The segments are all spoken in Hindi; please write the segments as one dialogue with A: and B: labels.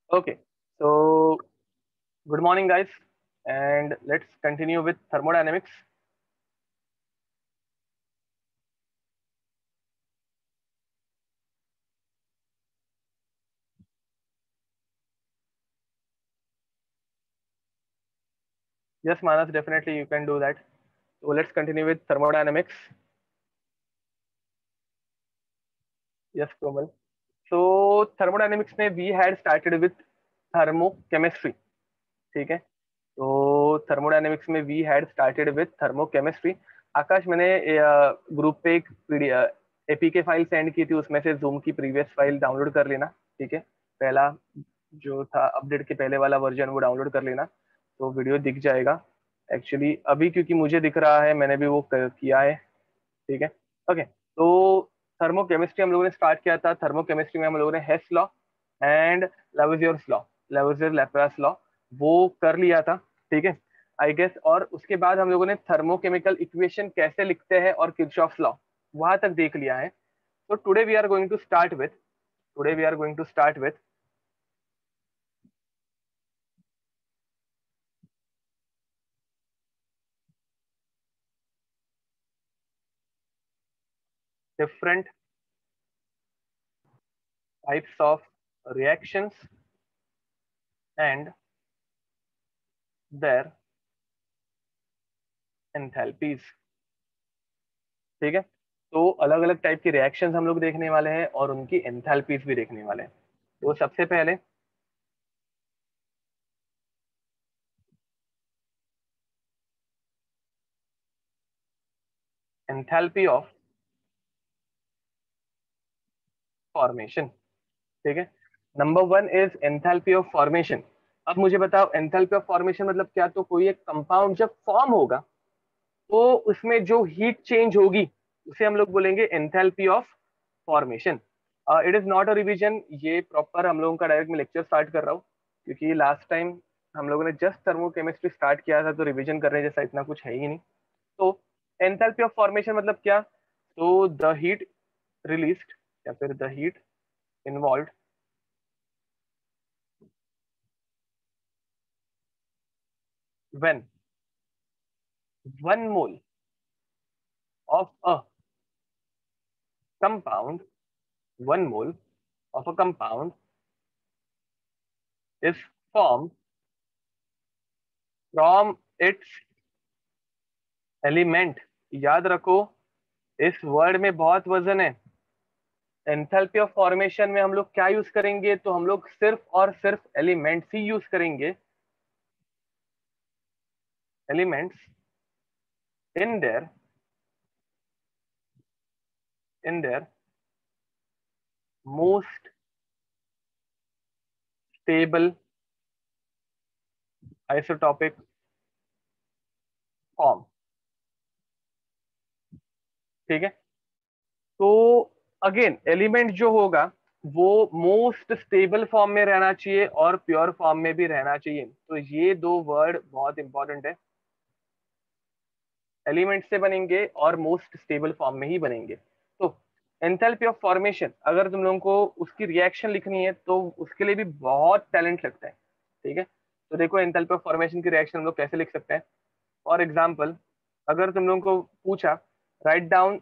A: Okay, so good morning, guys, and let's continue with thermodynamics. Yes, Manas, definitely you can do that. So let's continue with thermodynamics. Yes, Komal. So thermodynamics में we had started with thermochemistry. ठीक है, तो थर्मोडायनेमिक्स में we had started with thermochemistry. Akash, मैंने ग्रुप पे एक एपीके फाइल सेंड की थी, उसमें से जूम की प्रीवियस फाइल डाउनलोड कर लेना. ठीक है, पहला जो था अपडेट के पहले वाला वर्जन वो डाउनलोड कर लेना, तो वीडियो दिख जाएगा. एक्चुअली अभी क्योंकि मुझे दिख रहा है, मैंने भी वो किया है. ठीक है, ओके. तो थर्मोकेमिस्ट्री हम लोगों ने स्टार्ट किया था. थर्मोकेमिस्ट्री में हम लोगों ने Hess law and Lavoisier's law, Lavoisier Laplace law, वो कर लिया था. ठीक है, आई गेस. और उसके बाद हम लोगों ने थर्मोकेमिकल इक्वेशन कैसे लिखते हैं और किरचॉफ लॉ, वहां तक देख लिया है. तो today we are going to start with today we are going to start with different types of reactions and their enthalpies. ठीक है, तो अलग अलग टाइप के रिएक्शंस हम लोग देखने वाले हैं और उनकी एंथैल्पीज भी देखने वाले हैं. तो सबसे पहले एंथैल्पी ऑफ फॉर्मेशन. ठीक है, number one is enthalpy of formation. अब मुझे बताओ एंथैल्पी ऑफ फॉर्मेशन मतलब क्या. तो कोई एक कंपाउंड जब फॉर्म होगा तो उसमें जो हीट चेंज होगी उसे हम लोग बोलेंगे enthalpy of formation. It is not a revision, ये प्रॉपर हम लोगों का डायरेक्ट में लेक्चर स्टार्ट कर रहा हूँ, क्योंकि लास्ट टाइम हम लोगों ने जस्ट थर्मोकेमिस्ट्री स्टार्ट किया था, तो रिवीजन करने जैसा इतना कुछ है ही नहीं. तो एंथैल्पी ऑफ फॉर्मेशन मतलब क्या. तो द हीट रिलीज्ड या फिर the heat involve when 1 mole of a compound 1 mole of a compound is formed from its element. याद रखो, इस वर्ड में बहुत वजन है. एंथैल्पी ऑफ फॉर्मेशन में हम लोग क्या यूज करेंगे, तो हम लोग सिर्फ और सिर्फ एलिमेंट्स ही यूज करेंगे. Elements in their in their most stable isotopic form. ठीक है, तो अगेन एलिमेंट जो होगा वो मोस्ट स्टेबल फॉर्म में रहना चाहिए और प्योर फॉर्म में भी रहना चाहिए. तो ये दो वर्ड बहुत इंपॉर्टेंट है. एलिमेंट से बनेंगे और मोस्ट स्टेबल फॉर्म में ही बनेंगे. तो एंथैल्पी ऑफ फॉर्मेशन अगर तुम लोगों को उसकी रिएक्शन लिखनी है तो उसके लिए भी बहुत टैलेंट लगता है. ठीक है, तो देखो एंथैल्पी ऑफ फॉर्मेशन की रिएक्शन हम लोग कैसे लिख सकते हैं. फॉर एग्जाम्पल, अगर तुम लोगों को पूछा राइट डाउन,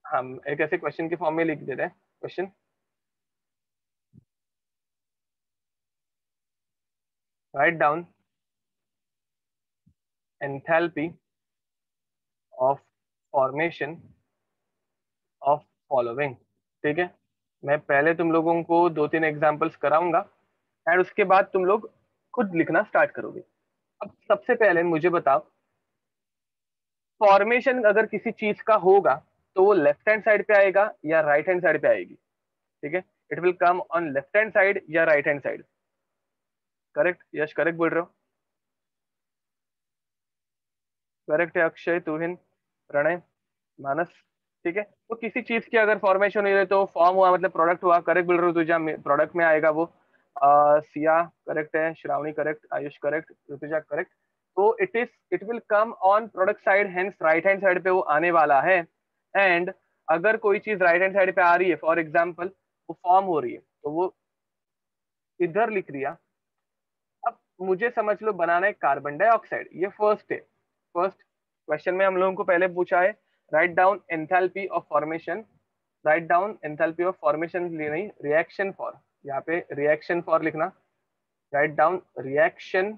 A: हम एक ऐसे क्वेश्चन के फॉर्म में लिख देते हैं. Question, write down enthalpy of formation of following. ठीक है, मैं पहले तुम लोगों को 2-3 एग्जांपल्स कराऊंगा एंड उसके बाद तुम लोग खुद लिखना स्टार्ट करोगे. अब सबसे पहले मुझे बताओ, फॉर्मेशन अगर किसी चीज का होगा तो वो लेफ्ट हैंड साइड पे आएगा या राइट हैंड साइड पे आएगी. ठीक है, it will come on left hand side या राइट हैंड साइड. करेक्ट यश, करेक्ट बोल रहे हो. करेक्ट है अक्षय, तुहिन, प्रणय, मानस. ठीक है, तो किसी चीज की अगर फॉर्मेशन हुई है तो फॉर्म हुआ मतलब प्रोडक्ट हुआ. करेक्ट बोल रहे हो तुझा, प्रोडक्ट में आएगा वो. सिया करेक्ट है, Shravani correct, Ayush correct, Rutuja correct. तो it will come on product side, hence right hand side पे वो आने वाला है. एंड अगर कोई चीज राइट हैंड साइड पे आ रही है, फॉर एग्जाम्पल वो फॉर्म हो रही है, तो वो इधर लिख दिया मुझे समझ लो बनाना है कार्बन डाइऑक्साइड, ये फर्स्ट है। फर्स्ट क्वेश्चन में हम लोगों को पहले पूछा है write down enthalpy of formation, write down enthalpy of formation नहीं, रिएक्शन फॉर, यहाँ पे रिएक्शन फॉर लिखना, write down reaction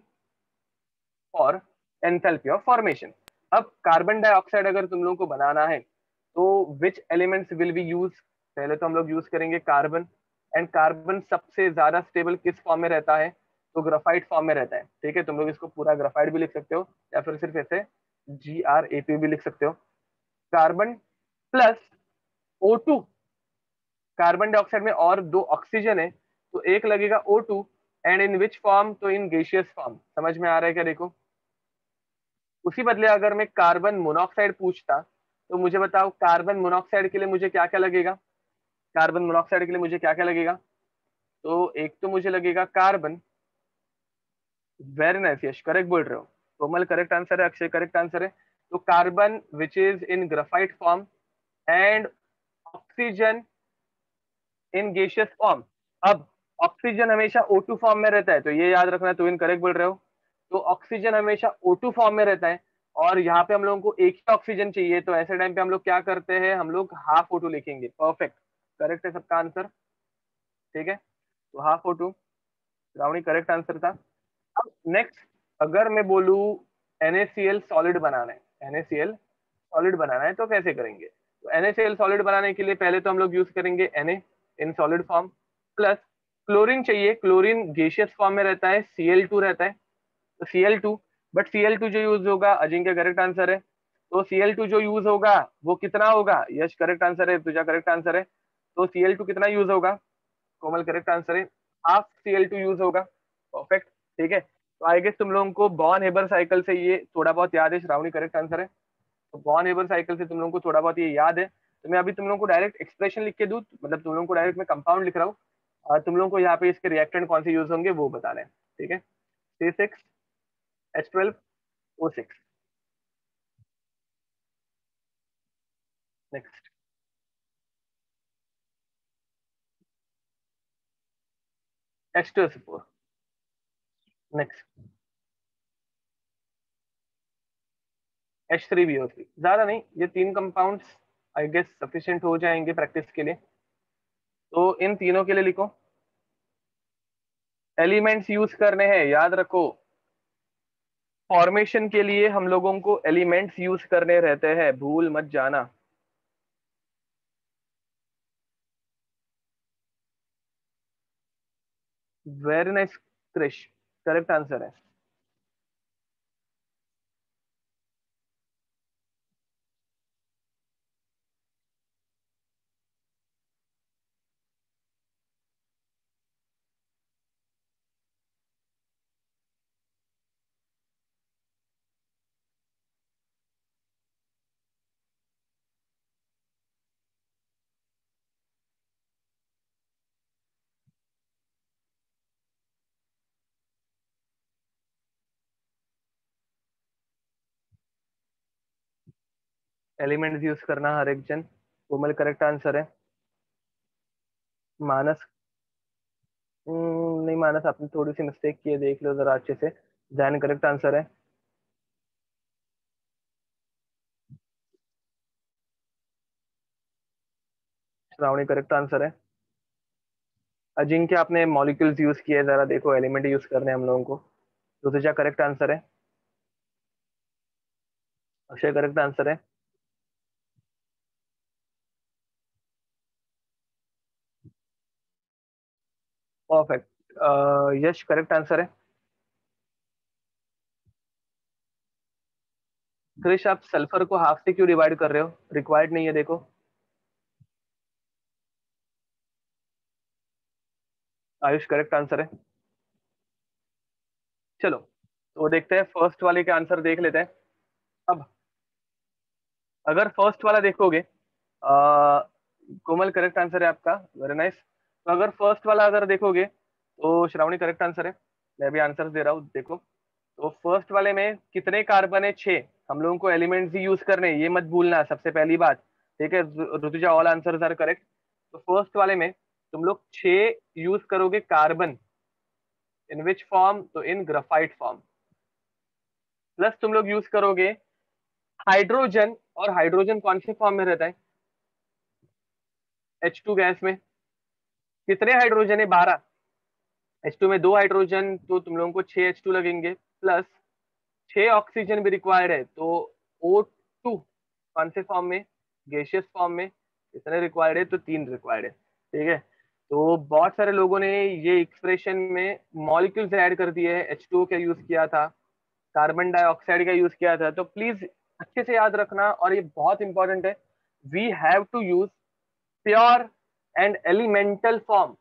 A: for enthalpy of formation. अब कार्बन डाइऑक्साइड अगर तुम लोगों को बनाना है तो विच एलिमेंट्स विल बी यूज, पहले तो हम लोग यूज करेंगे कार्बन, एंड कार्बन सबसे ज्यादा स्टेबल किस फॉर्म में रहता है, तो ग्राफाइट फॉर्म में रहता है। ठीक है, तुम लोग इसको पूरा ग्राफाइट भी लिख सकते हो या फिर सिर्फ ऐसे GRAP भी लिख सकते हो। Carbon plus O2, carbon dioxide में और दो ऑक्सीजन है तो एक लगेगा O2, and in which form, तो इन गैसियस फॉर्म। समझ में आ रहा है क्या? देखो उसी बदले अगर मैं कार्बन मोनोऑक्साइड पूछता तो मुझे बताओ कार्बन मोनोऑक्साइड के लिए मुझे क्या क्या लगेगा, कार्बन मोनोऑक्साइड के लिए मुझे क्या क्या लगेगा, तो एक तो मुझे लगेगा कार्बन, वेरी नाइस यश, करेक्ट बोल रहे हो, कोमल करेक्ट आंसर है, अक्षय करेक्ट आंसर है। तो carbon which is in graphite form and oxygen in gaseous form. अब ऑक्सीजन हमेशा O2 फॉर्म में रहता है, तो ये याद रखना, तो इनकरेक्ट बोल रहे हो। तो ऑक्सीजन हमेशा O2 फॉर्म में रहता है और यहाँ पे हम लोगों को एक ही ऑक्सीजन चाहिए, तो ऐसे टाइम पे हम लोग क्या करते हैं, हम लोग हाफ O2 लिखेंगे। परफेक्ट, करेक्ट है सबका आंसर। ठीक है, तो हाफ O2 राउंडी करेक्ट आंसर था। अब नेक्स्ट, अगर मैं बोलूं NaCl सॉलिड बनाना है, NaCl सॉलिड बनाना है तो कैसे करेंगे, तो NaCl सॉलिड बनाने के लिए पहले तो हम लोग यूज करेंगे Na in solid form, plus chlorine चाहिए, क्लोरीन गैसियस फॉर्म में रहता है, Cl2 रहता है, तो Cl2, बट Cl2 जो यूज होगा, अजिंक्य करेक्ट आंसर है, तो Cl2 जो यूज होगा वो कितना होगा, यश करेक्ट आंसर है, तुझा करेक्ट आंसर है, तो Cl2 कितना यूज होगा, कोमल करेक्ट आंसर है, हाफ Cl2 यूज होगा। परफेक्ट, ठीक है, तो आई गेस तुम लोगों को बॉर्न हेबर साइकिल से ये थोड़ा बहुत याद है, श्रावणी करेक्ट आंसर है, तो बॉर्न हेबर साइकिल से तुम लोगों को थोड़ा बहुत ये याद है। तो मैं अभी तुम लोगों को डायरेक्ट एक्सप्रेशन लिख के दूं, मतलब तुम लोगों को डायरेक्ट मैं कंपाउंड लिख रहा हूँ और तुम लोगों को यहाँ पे इसके रिएक्टेंट कौन से यूज होंगे वो बताना है। ठीक है, C6H12O6। Next, H2SO4। Next, H3BO3। ज्यादा नहीं, ये तीन कंपाउंड्स आई गेस सफिशिएंट हो जाएंगे प्रैक्टिस के लिए, तो इन तीनों के लिए लिखो। एलिमेंट्स यूज करने हैं, याद रखो, फॉर्मेशन के लिए हम लोगों को एलिमेंट्स यूज करने रहते हैं, भूल मत जाना। Very nice Krish, correct answer है। एलिमेंट्स यूज करना हर एक जन, कोमल करेक्ट आंसर है। मानस, नहीं मानस आपने थोड़ी सी मिस्टेक की है, देख लो जरा अच्छे से। जैन करेक्ट आंसर है। श्रावणी करेक्ट आंसर है। अजिंक्य आपने मॉलिक्यूल्स यूज किए, जरा देखो एलिमेंट यूज करने हैं हम लोगों को। ऋतुजा करेक्ट आंसर है। अक्षय करेक्ट आंसर है। परफेक्ट, यश करेक्ट आंसर है। क्रिश आप सल्फर को हाफ से क्यों डिवाइड कर रहे हो, रिक्वायर्ड नहीं है देखो। आयुष करेक्ट आंसर है। चलो तो देखते हैं, फर्स्ट वाले के आंसर देख लेते हैं। अब अगर फर्स्ट वाला देखोगे, कोमल करेक्ट आंसर है आपका, वेरी नाइस। तो अगर फर्स्ट वाला अगर देखोगे तो श्रावणी करेक्ट आंसर है। मैं भी आंसर दे रहा हूँ देखो। तो फर्स्ट वाले में कितने कार्बन है, 6। हम लोगों को एलिमेंट्स ही यूज करने हैं, ये मत भूलना सबसे पहली बात। ठीक है, Rutuja all answers are correct. तो फर्स्ट वाले में तुम लोग 6 यूज करोगे कार्बन, इन विच फॉर्म, तो इन ग्राफाइट फॉर्म। प्लस तुम लोग यूज करोगे हाइड्रोजन, और हाइड्रोजन कौन से फॉर्म में रहता है? H2 गैस में। कितने हाइड्रोजन है? 12। H2 में 2 हाइड्रोजन, तो तुम लोगों को 6 H2 लगेंगे, प्लस 6 ऑक्सीजन भी रिक्वायर्ड है, तो O2 कौन से फॉर्म में? गैसियस फॉर्म में। कितने रिक्वायर्ड है? तो 3 रिक्वायर्ड है। ठीक है, तो बहुत सारे लोगों ने ये एक्सप्रेशन में मॉलिक्यूल्स ऐड कर दिए हैं, H2O का यूज किया था, कार्बन डाइऑक्साइड का यूज किया था, तो प्लीज अच्छे से याद रखना, और ये बहुत इंपॉर्टेंट है। We have to use pure and elemental form,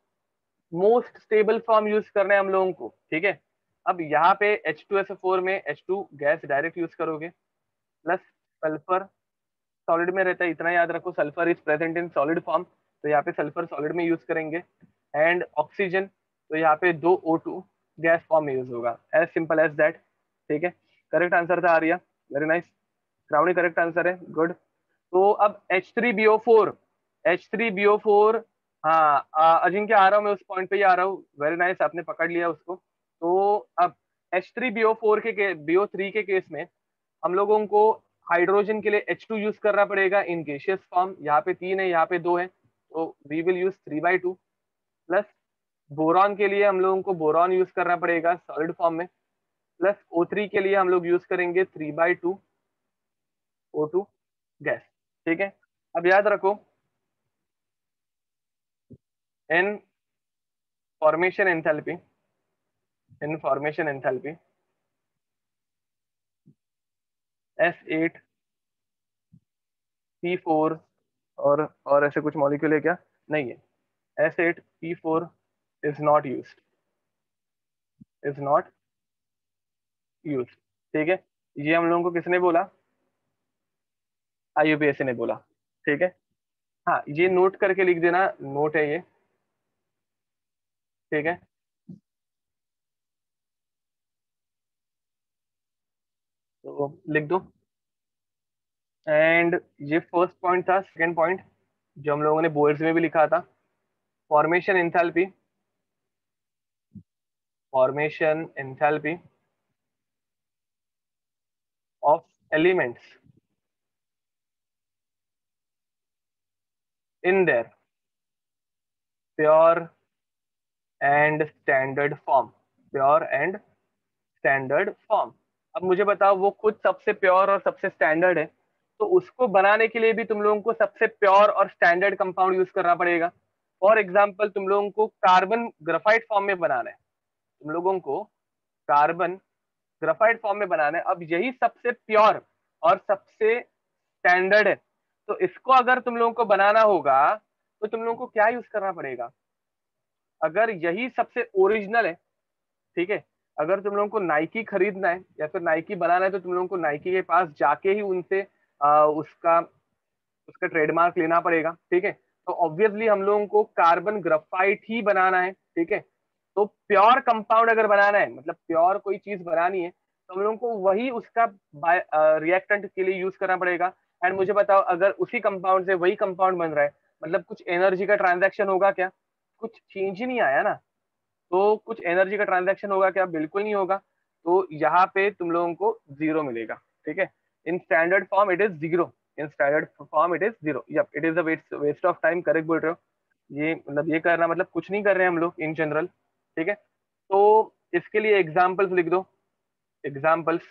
A: most stable form use करना है हम लोगों को। ठीक है, अब यहाँ पे H2SO4 में H2 गैस डायरेक्ट यूज करोगे, प्लस सल्फर सॉलिड में रहता है, इतना याद रखो, sulphur is present in solid form, तो यहाँ पे सल्फर सॉलिड में यूज करेंगे, एंड ऑक्सीजन, तो यहाँ पे 2O2 गैस फॉर्म में यूज होगा, एज सिंपल एज दैट। ठीक है, करेक्ट आंसर था Arya, very nice. Shravani correct answer है, गुड। तो अब H3BO4, H3BO4, हाँ अजिंक्य आ रहा हूँ मैं, उस पॉइंट पे ही आ रहा हूँ, वेरी नाइस, आपने पकड़ लिया उसको। तो अब H3BO4 के BO3 के केस में हम लोगों को हाइड्रोजन के लिए H2 यूज करना पड़ेगा इन गैसियस फॉर्म, यहाँ पे 3 है, यहाँ पे 2 है, तो we will use 3/2, plus boron के लिए हम लोगों को बोरॉन यूज करना पड़ेगा सॉलिड फॉर्म में, प्लस O3 के लिए हम लोग यूज करेंगे 3/2 O2 गैस। ठीक है, अब याद रखो, in formation enthalpy, in formation enthalpy S8P4, और ऐसे कुछ मॉलिक्यूल है क्या? नहीं है, S8P4 is not use, is not use. ठीक है, ये हम लोगों को किसने बोला? IUPAC ने बोला। ठीक है, हाँ ये नोट करके लिख देना, नोट है ये। ठीक है, तो लिख दो। एंड ये फर्स्ट पॉइंट था, सेकंड पॉइंट जो हम लोगों ने बोर्ड्स में भी लिखा था, formation enthalpy, formation enthalpy of elements in there pure and standard form, pure and standard form. अब मुझे बताओ, वो खुद सबसे प्योर और सबसे स्टैंडर्ड है, तो उसको बनाने के लिए भी तुम लोगों को सबसे प्योर और स्टैंडर्ड कंपाउंड यूज करना पड़ेगा। फॉर एग्जाम्पल, तुम लोगों को कार्बन ग्राफाइट फॉर्म में बनाना है, तुम लोगों को कार्बन ग्राफाइट फॉर्म में बनाना है, अब यही सबसे प्योर और सबसे स्टैंडर्ड है, तो इसको अगर तुम लोगों को बनाना होगा, तो तुम लोगों को क्या यूज करना पड़ेगा? अगर यही सबसे ओरिजिनल है, ठीक है, अगर तुम लोगों को नाइकी खरीदना है या फिर नाइकी बनाना है, तो तुम लोगों को नाइकी के पास जाके ही उनसे उसका उसका ट्रेडमार्क लेना पड़ेगा। ठीक है, तो ऑब्वियसली हम लोगों को कार्बन ग्राफाइट ही बनाना है। ठीक है, तो प्योर कंपाउंड अगर बनाना है, मतलब प्योर कोई चीज बनानी है, तो हम लोगों को वही उसका रिएक्टेंट के लिए यूज करना पड़ेगा। एंड मुझे बताओ, अगर उसी कंपाउंड से वही कंपाउंड बन रहा है, मतलब कुछ एनर्जी का ट्रांजैक्शन होगा क्या? कुछ चेंज ही नहीं आया ना, तो कुछ एनर्जी का ट्रांजैक्शन होगा क्या? बिल्कुल नहीं होगा, तो यहाँ पे तुम लोगों को जीरो मिलेगा। ठीक है, in standard form it is zero, in standard form it is zero, yup it is a waste of time, correct बोल रहे हो। ये मतलब ये करना मतलब कुछ नहीं कर रहे हैं हम लोग इन जनरल। ठीक है, तो इसके लिए एग्जाम्पल्स लिख दो, examples,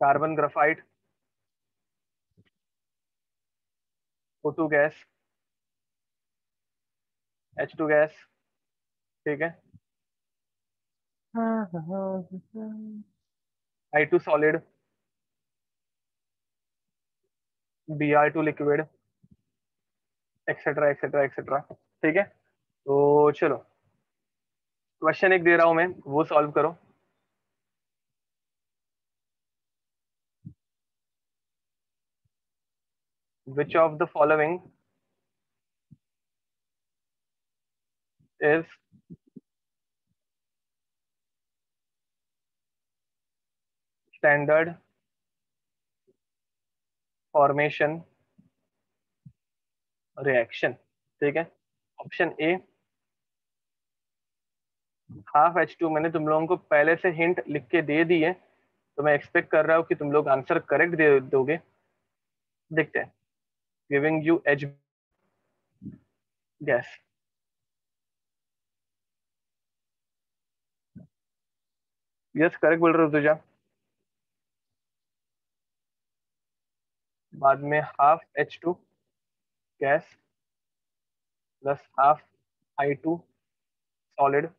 A: carbon graphite, O2 gas, H2 gas. ठीक है, I2 solid, Br2 liquid, etcetera etcetera etcetera. ठीक है, तो चलो क्वेश्चन एक दे रहा हूं मैं, वो सॉल्व करो। Which of the following is standard formation reaction? ठीक है, ऑप्शन ए हाफ H2 मैंने तुम लोगों को पहले से हिंट लिख के दे दी है, तो मैं एक्सपेक्ट कर रहा हूँ कि तुम लोग आंसर करेक्ट दे दोगे। देखते हैं। Giving you H gas. Yes correct बोल रहे हो तुझा। बाद में half H2 gas plus half I2 solid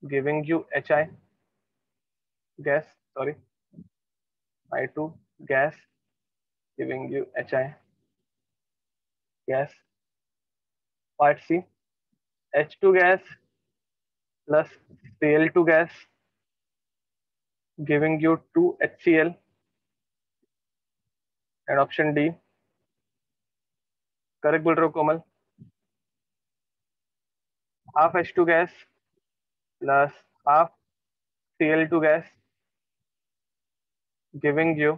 A: giving you HI gas, sorry I2 gas giving you HI gas. Part C, H2 gas plus Cl2 gas giving you 2 HCl and option D correct बोल रहे हो Komal. Half H2 gas plus half Cl2 gas giving you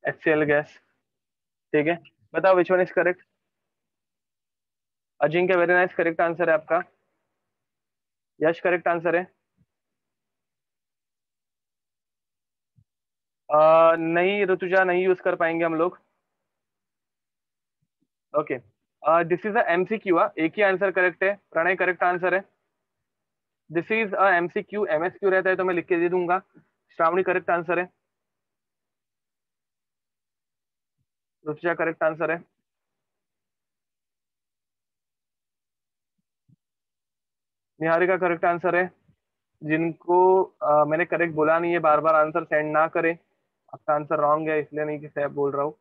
A: HCl gas. ठीक है, बताओ which one is correct. Ajinkya very nice, correct answer है आपका। यश करेक्ट आंसर है। नहीं ऋतुजा, नहीं यूज कर पाएंगे हम लोग। Okay, this is a MCQ, एक ही आंसर करेक्ट है। प्रणय करेक्ट आंसर है। This is a MCQ, MSQ रहता है तो मैं लिख के दे दूंगा। श्रावणी करेक्ट आंसर है। ऋतुजा करेक्ट आंसर है। निहारिका करेक्ट आंसर है। जिनको मैंने करेक्ट बोला नहीं है, बार बार आंसर सेंड ना करें। आपका आंसर रॉन्ग है, इसलिए नहीं कि सैब बोल रहा हूँ।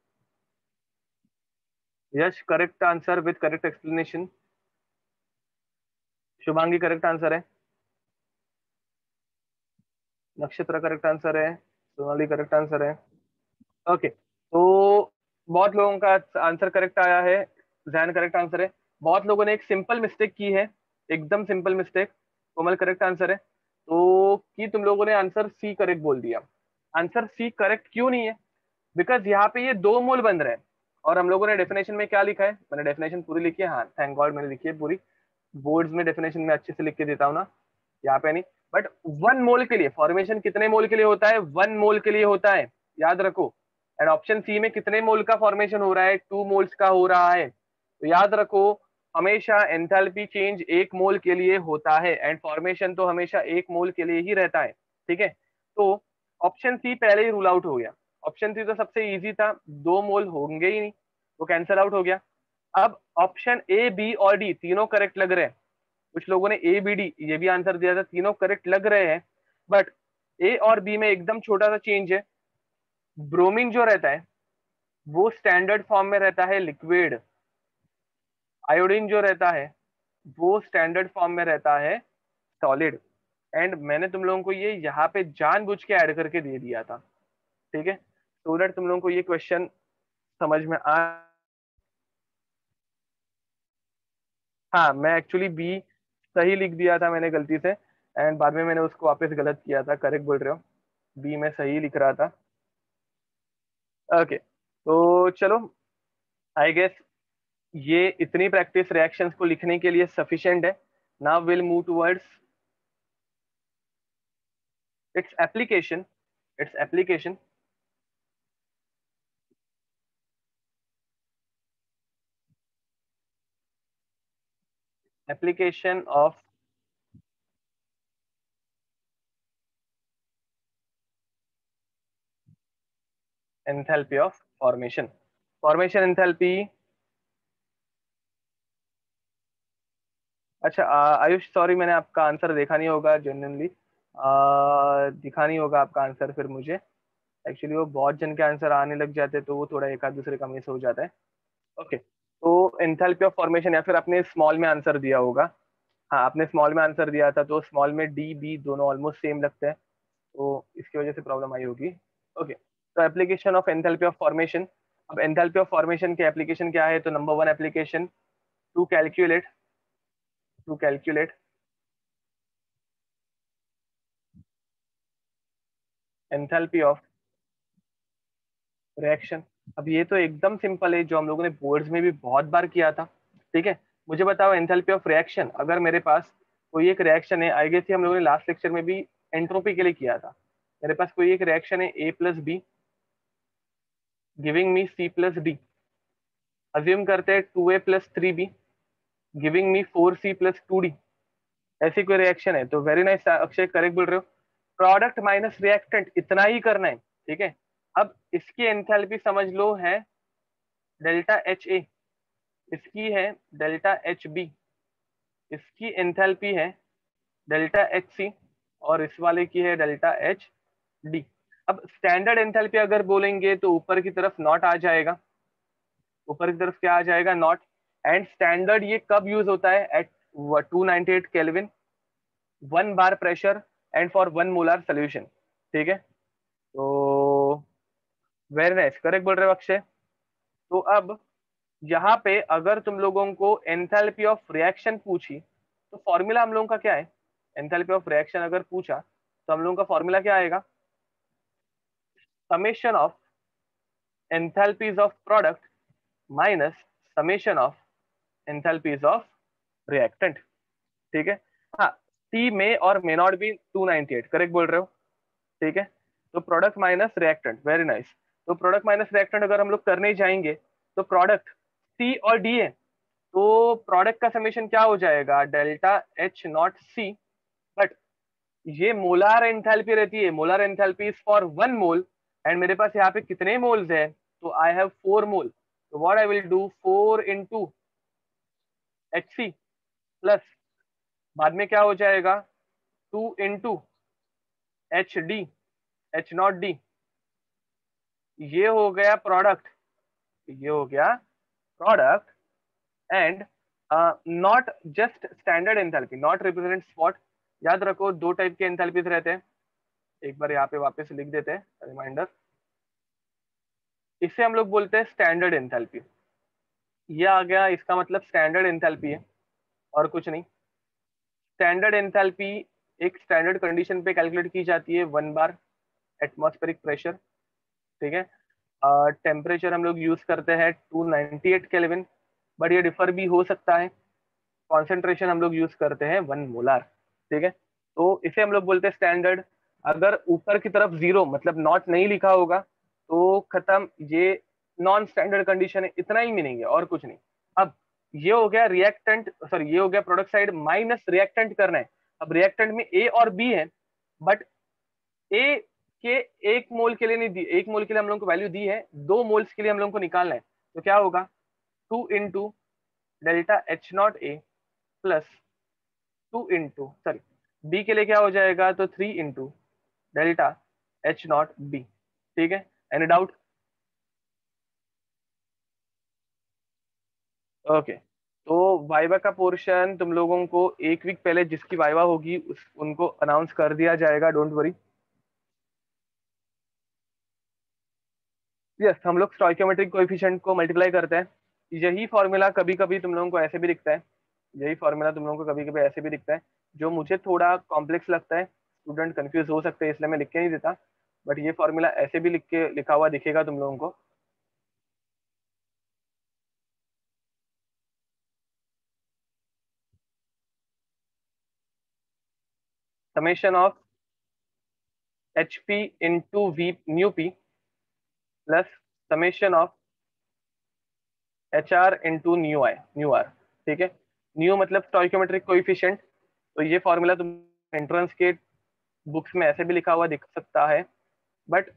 A: Yash correct answer with correct explanation. Shubhangi correct answer है। नक्षत्र करेक्ट आंसर है। सोनाली करेक्ट आंसर है। ओके, तो बहुत लोगों का आंसर करेक्ट आया है। जैन करेक्ट आंसर है। बहुत लोगों ने एक सिंपल मिस्टेक की है, एकदम सिंपल मिस्टेक। कोमल करेक्ट आंसर है। तो कि तुम लोगों ने आंसर सी करेक्ट बोल दिया। आंसर सी करेक्ट क्यों नहीं है? बिकॉज यहाँ पे ये दो मोल बन रहे हैं, और हम लोगों ने डेफिनेशन में क्या लिखा है? मैंने डेफिनेशन पूरी लिखी है, हाँ थैंक गॉड मैंने लिखी है पूरी। बोर्ड्स में डेफिनेशन में अच्छे से लिख के देता हूँ ना, यहाँ पे नहीं। बट 1 मोल के लिए फॉर्मेशन कितने मोल के लिए होता है? 1 मोल के लिए होता है, याद रखो। एंड ऑप्शन सी में कितने मोल का फॉर्मेशन हो रहा है? 2 मोल्स का हो रहा है। तो याद रखो, हमेशा एंथैल्पी चेंज 1 मोल के लिए होता है, एंड फॉर्मेशन तो हमेशा 1 मोल के लिए ही रहता है। ठीक है, तो ऑप्शन सी पहले ही रूल आउट हो गया। ऑप्शन सी तो सबसे इजी था, 2 मोल होंगे ही नहीं, वो कैंसिल आउट हो गया। अब ऑप्शन ए, बी और डी तीनों करेक्ट लग रहे हैं। कुछ लोगों ने ए, बी, डी ये भी आंसर दिया था, तीनों करेक्ट लग रहे हैं। बट ए और बी में एकदम छोटा सा चेंज है। ब्रोमीन जो रहता है वो स्टैंडर्ड फॉर्म में रहता है लिक्विड। आयोडीन जो रहता है वो स्टैंडर्ड फॉर्म में रहता है सॉलिड। एंड मैंने तुम लोगों को ये यहाँ पे जानबूझ के ऐड करके दे दिया था, ठीक है, सो दैट तुम लोगों को ये क्वेश्चन समझ में आ। हाँ, मैं एक्चुअली बी सही लिख दिया था मैंने गलती से, एंड बाद में मैंने उसको वापस गलत किया था। करेक्ट बोल रहे हो, बी में सही लिख रहा था। ओके, तो चलो, आई गेस ये इतनी प्रैक्टिस रिएक्शंस को लिखने के लिए सफिशिएंट है। Now will move towards its application. Its application. Application of enthalpy of formation. Formation enthalpy. अच्छा आयुष, सॉरी मैंने आपका आंसर देखा नहीं होगा जेन्युइनली। दिखा नहीं होगा आपका आंसर फिर मुझे। एक्चुअली वो बहुत जन के आंसर आने लग जाते हैं, तो वो थोड़ा एक आध दूसरे का मिस हो जाता है। ओके, तो एंथैल्पी ऑफ फॉर्मेशन, या फिर आपने स्मॉल में आंसर दिया होगा। हाँ, आपने स्मॉल में आंसर दिया था, तो स्मॉल में डी बी दोनों ऑलमोस्ट सेम लगते हैं, तो इसकी वजह से प्रॉब्लम आई होगी। ओके, तो application of enthalpy of formation. अब एंथैल्पी ऑफ फॉर्मेशन के एप्लीकेशन क्या है? तो number 1 application, to calculate, to calculate enthalpy of reaction. अब ये तो एकदम सिंपल है, जो हम लोगों ने बोर्ड्स में भी बहुत बार किया था। ठीक है, मुझे बताओ एंथैल्पी ऑफ रिएक्शन, अगर मेरे पास कोई एक रिएक्शन है, आई गेस हम लोगों ने लास्ट लेक्चर में भी एंट्रोपी के लिए किया था। मेरे पास कोई एक रिएक्शन है A plus be giving me C plus D, assume करते हैं 2A plus 3B giving me 4C plus 2D, ऐसी कोई रिएक्शन है। तो वेरी नाइस अक्षय, करेक्ट बोल रहे हो। प्रोडक्ट माइनस रिएक्टेंट इतना ही करना है, ठीक है। अब इसकी एंथैल्पी समझ लो है डेल्टा एच ए, इसकी है डेल्टा एच बी, इसकी एंथैल्पी है डेल्टा एच सी, और इस वाले की है डेल्टा एच डी। अब स्टैंडर्ड एंथैल्पी अगर बोलेंगे तो ऊपर की तरफ नॉट आ जाएगा, ऊपर की तरफ क्या आ जाएगा, नॉट। एंड स्टैंडर्ड ये कब यूज होता है, at 298 kelvin, 1 bar pressure and for 1 molar solution, ठीक है। तो वेरी नाइस, करेक्ट बोल रहे हो अक्षय। तो अब यहाँ पे अगर तुम लोगों को एंथैल्पी ऑफ रिएक्शन पूछी तो फॉर्मूला हम लोगों का क्या है, एंथैल्पी ऑफ रिएक्शन अगर पूछा तो हम लोगों का फॉर्मूला क्या आएगा, summation of enthalpies of product minus summation of enthalpies of reactant, ठीक है। हाँ, टी में और मे नॉट बी 298, करेक्ट बोल रहे हो, ठीक है। तो product minus reactant, very nice. तो प्रोडक्ट माइनस रिएक्टेंट अगर हम लोग करने जाएंगे तो प्रोडक्ट सी और डी है, तो प्रोडक्ट का समेशन क्या हो जाएगा, delta H not C. But ये मोलार एंथैल्पी रहती है, molar enthalpy is for 1 mole, and मेरे पास यहाँ पे कितने मोल्स है, तो आई हैव 4 मोल। तो what I will do, 4 into H C plus, बाद में क्या हो जाएगा, 2 इंटू एच नॉट डी, ये हो गया प्रोडक्ट, ये हो गया product. And not just standard enthalpy, not represents what, याद रखो 2 टाइप के एंथैल्पीज रहते हैं, एक बार यहाँ पे वापस लिख देते हैं रिमाइंडर। इसे हम लोग बोलते हैं स्टैंडर्ड एंथैल्पी, ये आ गया, इसका मतलब स्टैंडर्ड एंथैल्पी है और कुछ नहीं। स्टैंडर्ड एंथैल्पी एक स्टैंडर्ड कंडीशन पे कैलकुलेट की जाती है, 1 बार एटमॉस्फेरिक प्रेशर, ठीक है। टेम्परेचर हम लोग यूज करते हैं 298 केल्विन, बट ये डिफर भी हो सकता है। कॉन्सेंट्रेशन हम लोग यूज करते हैं 1 मोलार, ठीक है। तो इसे हम लोग बोलते हैं स्टैंडर्ड। अगर ऊपर की तरफ जीरो मतलब नॉट नहीं लिखा होगा तो खत्म, ये नॉन स्टैंडर्ड कंडीशन है, इतना ही मीनिंग है और कुछ नहीं। अब ये हो गया रिएक्टेंट, सॉरी ये हो गया प्रोडक्ट साइड माइनस रिएक्टेंट करना है। अब रिएक्टेंट में ए और बी है, बट ए के 1 मोल के लिए नहीं दी, 1 मोल के लिए हम लोग को वैल्यू दी है, 2 मोल्स के लिए हम लोग को निकालना है। तो क्या होगा, 2 into delta H not A plus 2 into, sorry B के लिए क्या हो जाएगा, तो 3 into delta H not B, ठीक है। Any doubt, okay. तो वाइवा का पोर्शन तुम लोगों को 1 वीक पहले जिसकी वाइवा होगी उनको अनाउंस कर दिया जाएगा, डोंट वरी। यस, हम लोग स्टोइकियोमेट्रिक कोएफिशिएंट को मल्टीप्लाई करते हैं। यही फॉर्मूला कभी कभी तुम लोगों को ऐसे भी दिखता है, यही फॉर्मूला तुम लोगों को कभी कभी ऐसे भी दिखता है, जो मुझे थोड़ा कॉम्प्लेक्स लगता है, स्टूडेंट कंफ्यूज हो सकते हैं, इसलिए मैं लिख के नहीं देता। बट ये फॉर्मूला ऐसे भी लिखा हुआ दिखेगा तुम लोगों को। Summation of H P into V nu P plus summation of H R into nu R, ठीक है। न्यू मतलब स्टोइकियोमेट्रिक कोएफिशिएंट, तो ये फॉर्मूला तुम एंट्रेंस के बुक्स में ऐसे भी लिखा हुआ दिख सकता है, but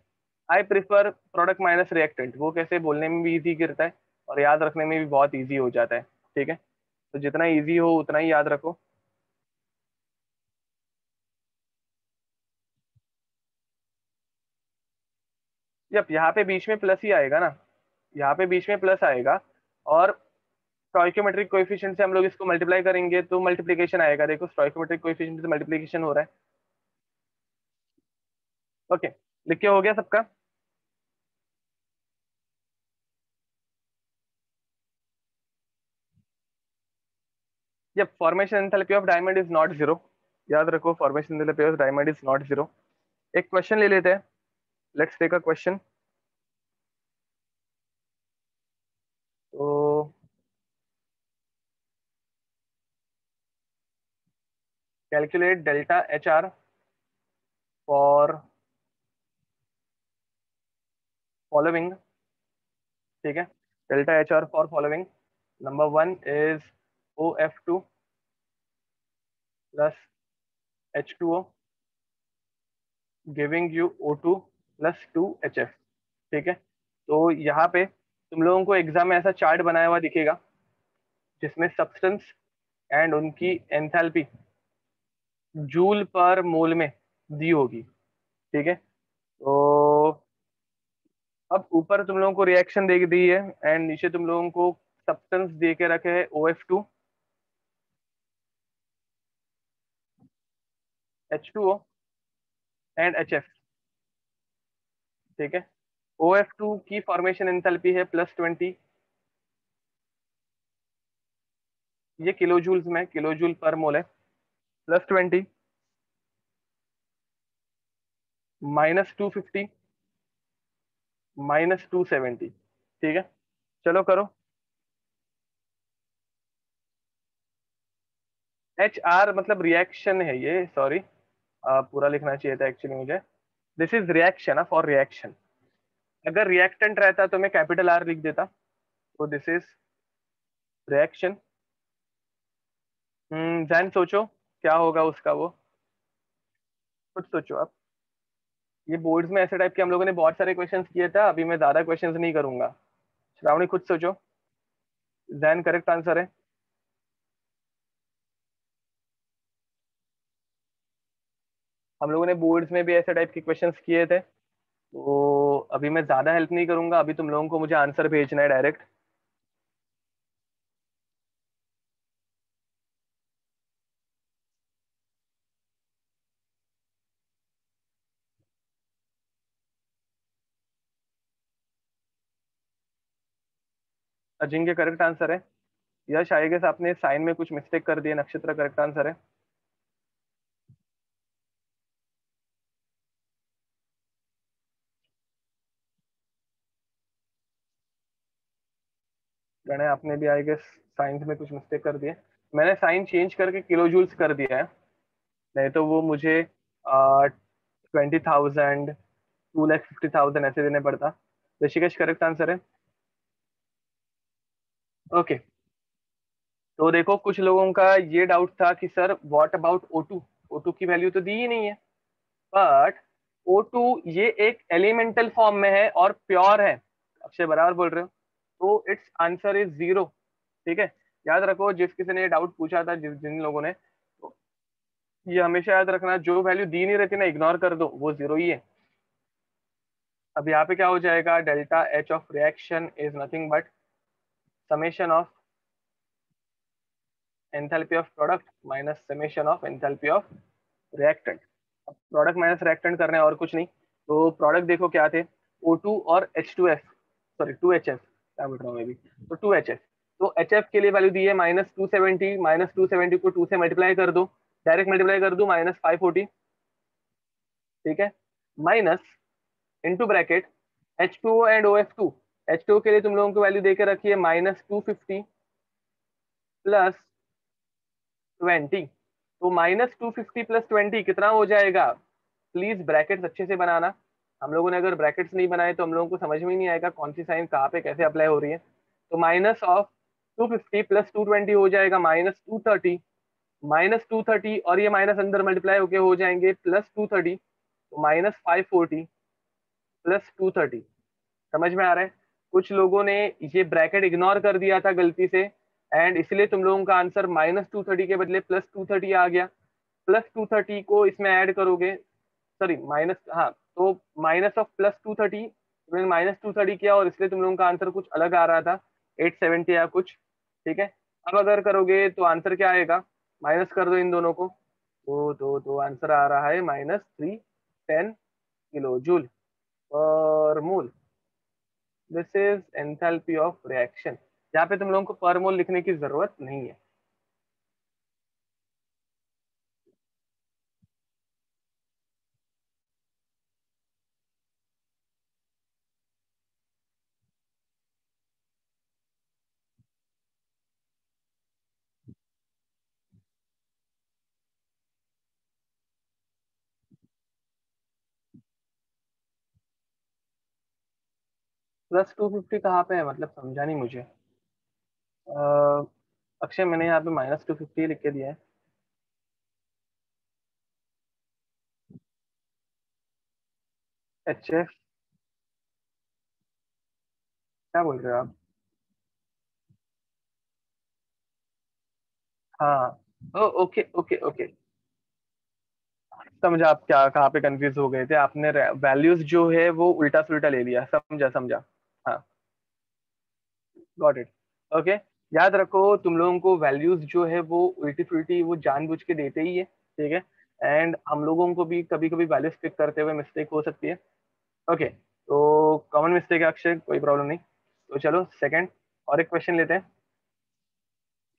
A: I prefer product minus reactant, वो कैसे बोलने में भी इजी गिरता है और याद रखने में भी बहुत इजी हो जाता है, ठीक है। तो जितना इजी हो उतना ही याद रखो। जब यहाँ पे बीच में प्लस ही आएगा ना, यहाँ पे बीच में प्लस आएगा, और स्टोइकियोमेट्रिक कोएफिशिएंट से हम लोग इसको मल्टीप्लाई करेंगे तो मल्टीप्लिकेशन आएगा, देखो स्टोइकियोमेट्रिक कोएफिशिएंट से मल्टीप्लिकेशन हो रहा है, ओके। लिख के हो गया सबका। जब formation enthalpy of diamond is not zero, याद रखो formation enthalpy of diamond is not zero. एक क्वेश्चन ले लेते हैं, लेट्स टेक अ क्वेश्चन। तो calculate delta H R for following. ठीक है, delta H R for following. Number one is OF2 plus H2O giving you O2 plus 2HF। ठीक है, तो यहाँ पे तुम लोगों को एग्जाम में ऐसा चार्ट बनाया हुआ दिखेगा जिसमें सब्सटेंस एंड उनकी एंथैल्पी जूल पर मोल में दी होगी। ठीक है, तो अब ऊपर तुम लोगों को रिएक्शन दे दी है एंड नीचे तुम लोगों को सब्सटेंस दे के रखे हैं OF2 H2O एंड HF। ठीक है, OF2 की फॉर्मेशन एंथैल्पी है +20, ये किलो जूल्स में, किलो जूल पर मोल है। +20 -250 -270। ठीक है, चलो करो। HR मतलब रिएक्शन है ये, सॉरी, पूरा लिखना चाहिए था एक्चुअली मुझे। This is reaction for reaction. अगर रिएक्टेंट रहता तो मैं कैपिटल R लिख देता। तो दिस इज रिएक्शन। जैन सोचो क्या होगा उसका, वो कुछ सोचो आप। ये बोर्ड्स में ऐसे टाइप के हम लोगों ने बहुत सारे क्वेश्चंस किए थे, अभी मैं ज्यादा क्वेश्चंस नहीं करूंगा। श्रावणी खुद सोचो। जैन करेक्ट आंसर है। हम लोगों ने बोर्ड्स में भी ऐसे टाइप के क्वेश्चंस किए थे, तो अभी मैं ज्यादा हेल्प नहीं करूंगा, अभी तुम लोगों को मुझे आंसर भेजना है डायरेक्ट। अजिंक्य करेक्ट आंसर है। यश आई गेस आपने साइन में कुछ मिस्टेक कर दिया, नक्षत्र करेक्ट आंसर है। गणय आपने भी आई गेस साइंस में कुछ मिस्टेक कर दिए। मैंने साइन चेंज करके किलो जूल्स कर दिया है, नहीं तो वो मुझे 20,000 2,50,000 ऐसे देने पड़ता। ऋषिकेश करेक्ट आंसर है। ओके, तो देखो कुछ लोगों का ये डाउट था कि sir what about O2, O2 की वैल्यू तो दी ही नहीं है। बट O2 ये एक एलिमेंटल फॉर्म में है और प्योर है। अक्षय बराबर बोल रहे हो, तो इट्स आंसर इज 0। ठीक है, याद रखो जिस किसी ने डाउट पूछा था, जिन लोगों ने, तो ये हमेशा याद रखना, जो वैल्यू दी नहीं रहती ना, इग्नोर कर दो, वो 0 ही है। अब यहाँ पे क्या हो जाएगा, delta H of reaction is nothing but summation of enthalpy of product minus summation of enthalpy of reactant. अब प्रोडक्ट माइनस रिएक्टेंट करने और कुछ नहीं, तो प्रोडक्ट देखो क्या थे, O2 और H2F, सॉरी 2HF, क्या बोल रहा हूँ मैं भी, तो 2HF। तो HF के लिए वैल्यू दी है -270, -270 को 2 से मल्टीप्लाई कर दो, डायरेक्ट मल्टीप्लाई कर दो, -540। ठीक है, minus into bracket H2O and OF2। H2O के लिए तुम लोगों को वैल्यू देके रखी है -250 +20। तो -250 +20 कितना हो जाएगा, प्लीज ब्रैकेट्स अच्छे से बनाना। हम लोगों ने अगर ब्रैकेट्स नहीं बनाए तो हम लोगों को समझ में ही नहीं आएगा कौन सी साइन कहाँ पे कैसे अप्लाई हो रही है। तो -250 +220 हो जाएगा -230, -230 और ये माइनस अंदर मल्टीप्लाई होके हो जाएंगे +230, तो -540 +230। समझ में आ रहा है। कुछ लोगों ने ये ब्रैकेट इग्नोर कर दिया था गलती से, एंड इसलिए तुम लोगों का आंसर -230 के बदले +230 आ गया। +230 को इसमें ऐड करोगे, सॉरी माइनस, हाँ, तो माइनस ऑफ +230, तुमने -230 किया और इसलिए तुम लोगों का आंसर कुछ अलग आ रहा था, 870 या कुछ। ठीक है, अब अगर करोगे तो आंसर क्या आएगा, माइनस कर दो इन दोनों को, तो आंसर आ रहा है -310 किलो जूल पर mole. This is enthalpy of reaction. यहाँ पे तुम लोगों को पर मोल लिखने की जरूरत नहीं है। प्लस 250 कहाँ पे है, मतलब समझा नहीं मुझे। अक्षय मैंने यहाँ पे -250 लिख के दिया है। एच एफ, क्या बोल रहे हो आप? हाँ। ओ ओके ओके ओके, समझा आप क्या कहाँ पे कंफ्यूज हो गए थे, आपने वैल्यूज जो है वो उल्टा सुल्टा ले लिया, समझा समझा। हाँ, गॉट इट। ओके, याद रखो तुम लोगों को वैल्यूज जो है वो उल्टी सुल्टी वो जानबूझ के देते ही है, ठीक है। एंड हम लोगों को भी कभी कभी वैल्यूज पिक करते हुए मिस्टेक हो सकती है। ओके, तो कॉमन मिस्टेक है अक्षय, कोई प्रॉब्लम नहीं। तो चलो सेकंड और एक क्वेश्चन लेते हैं।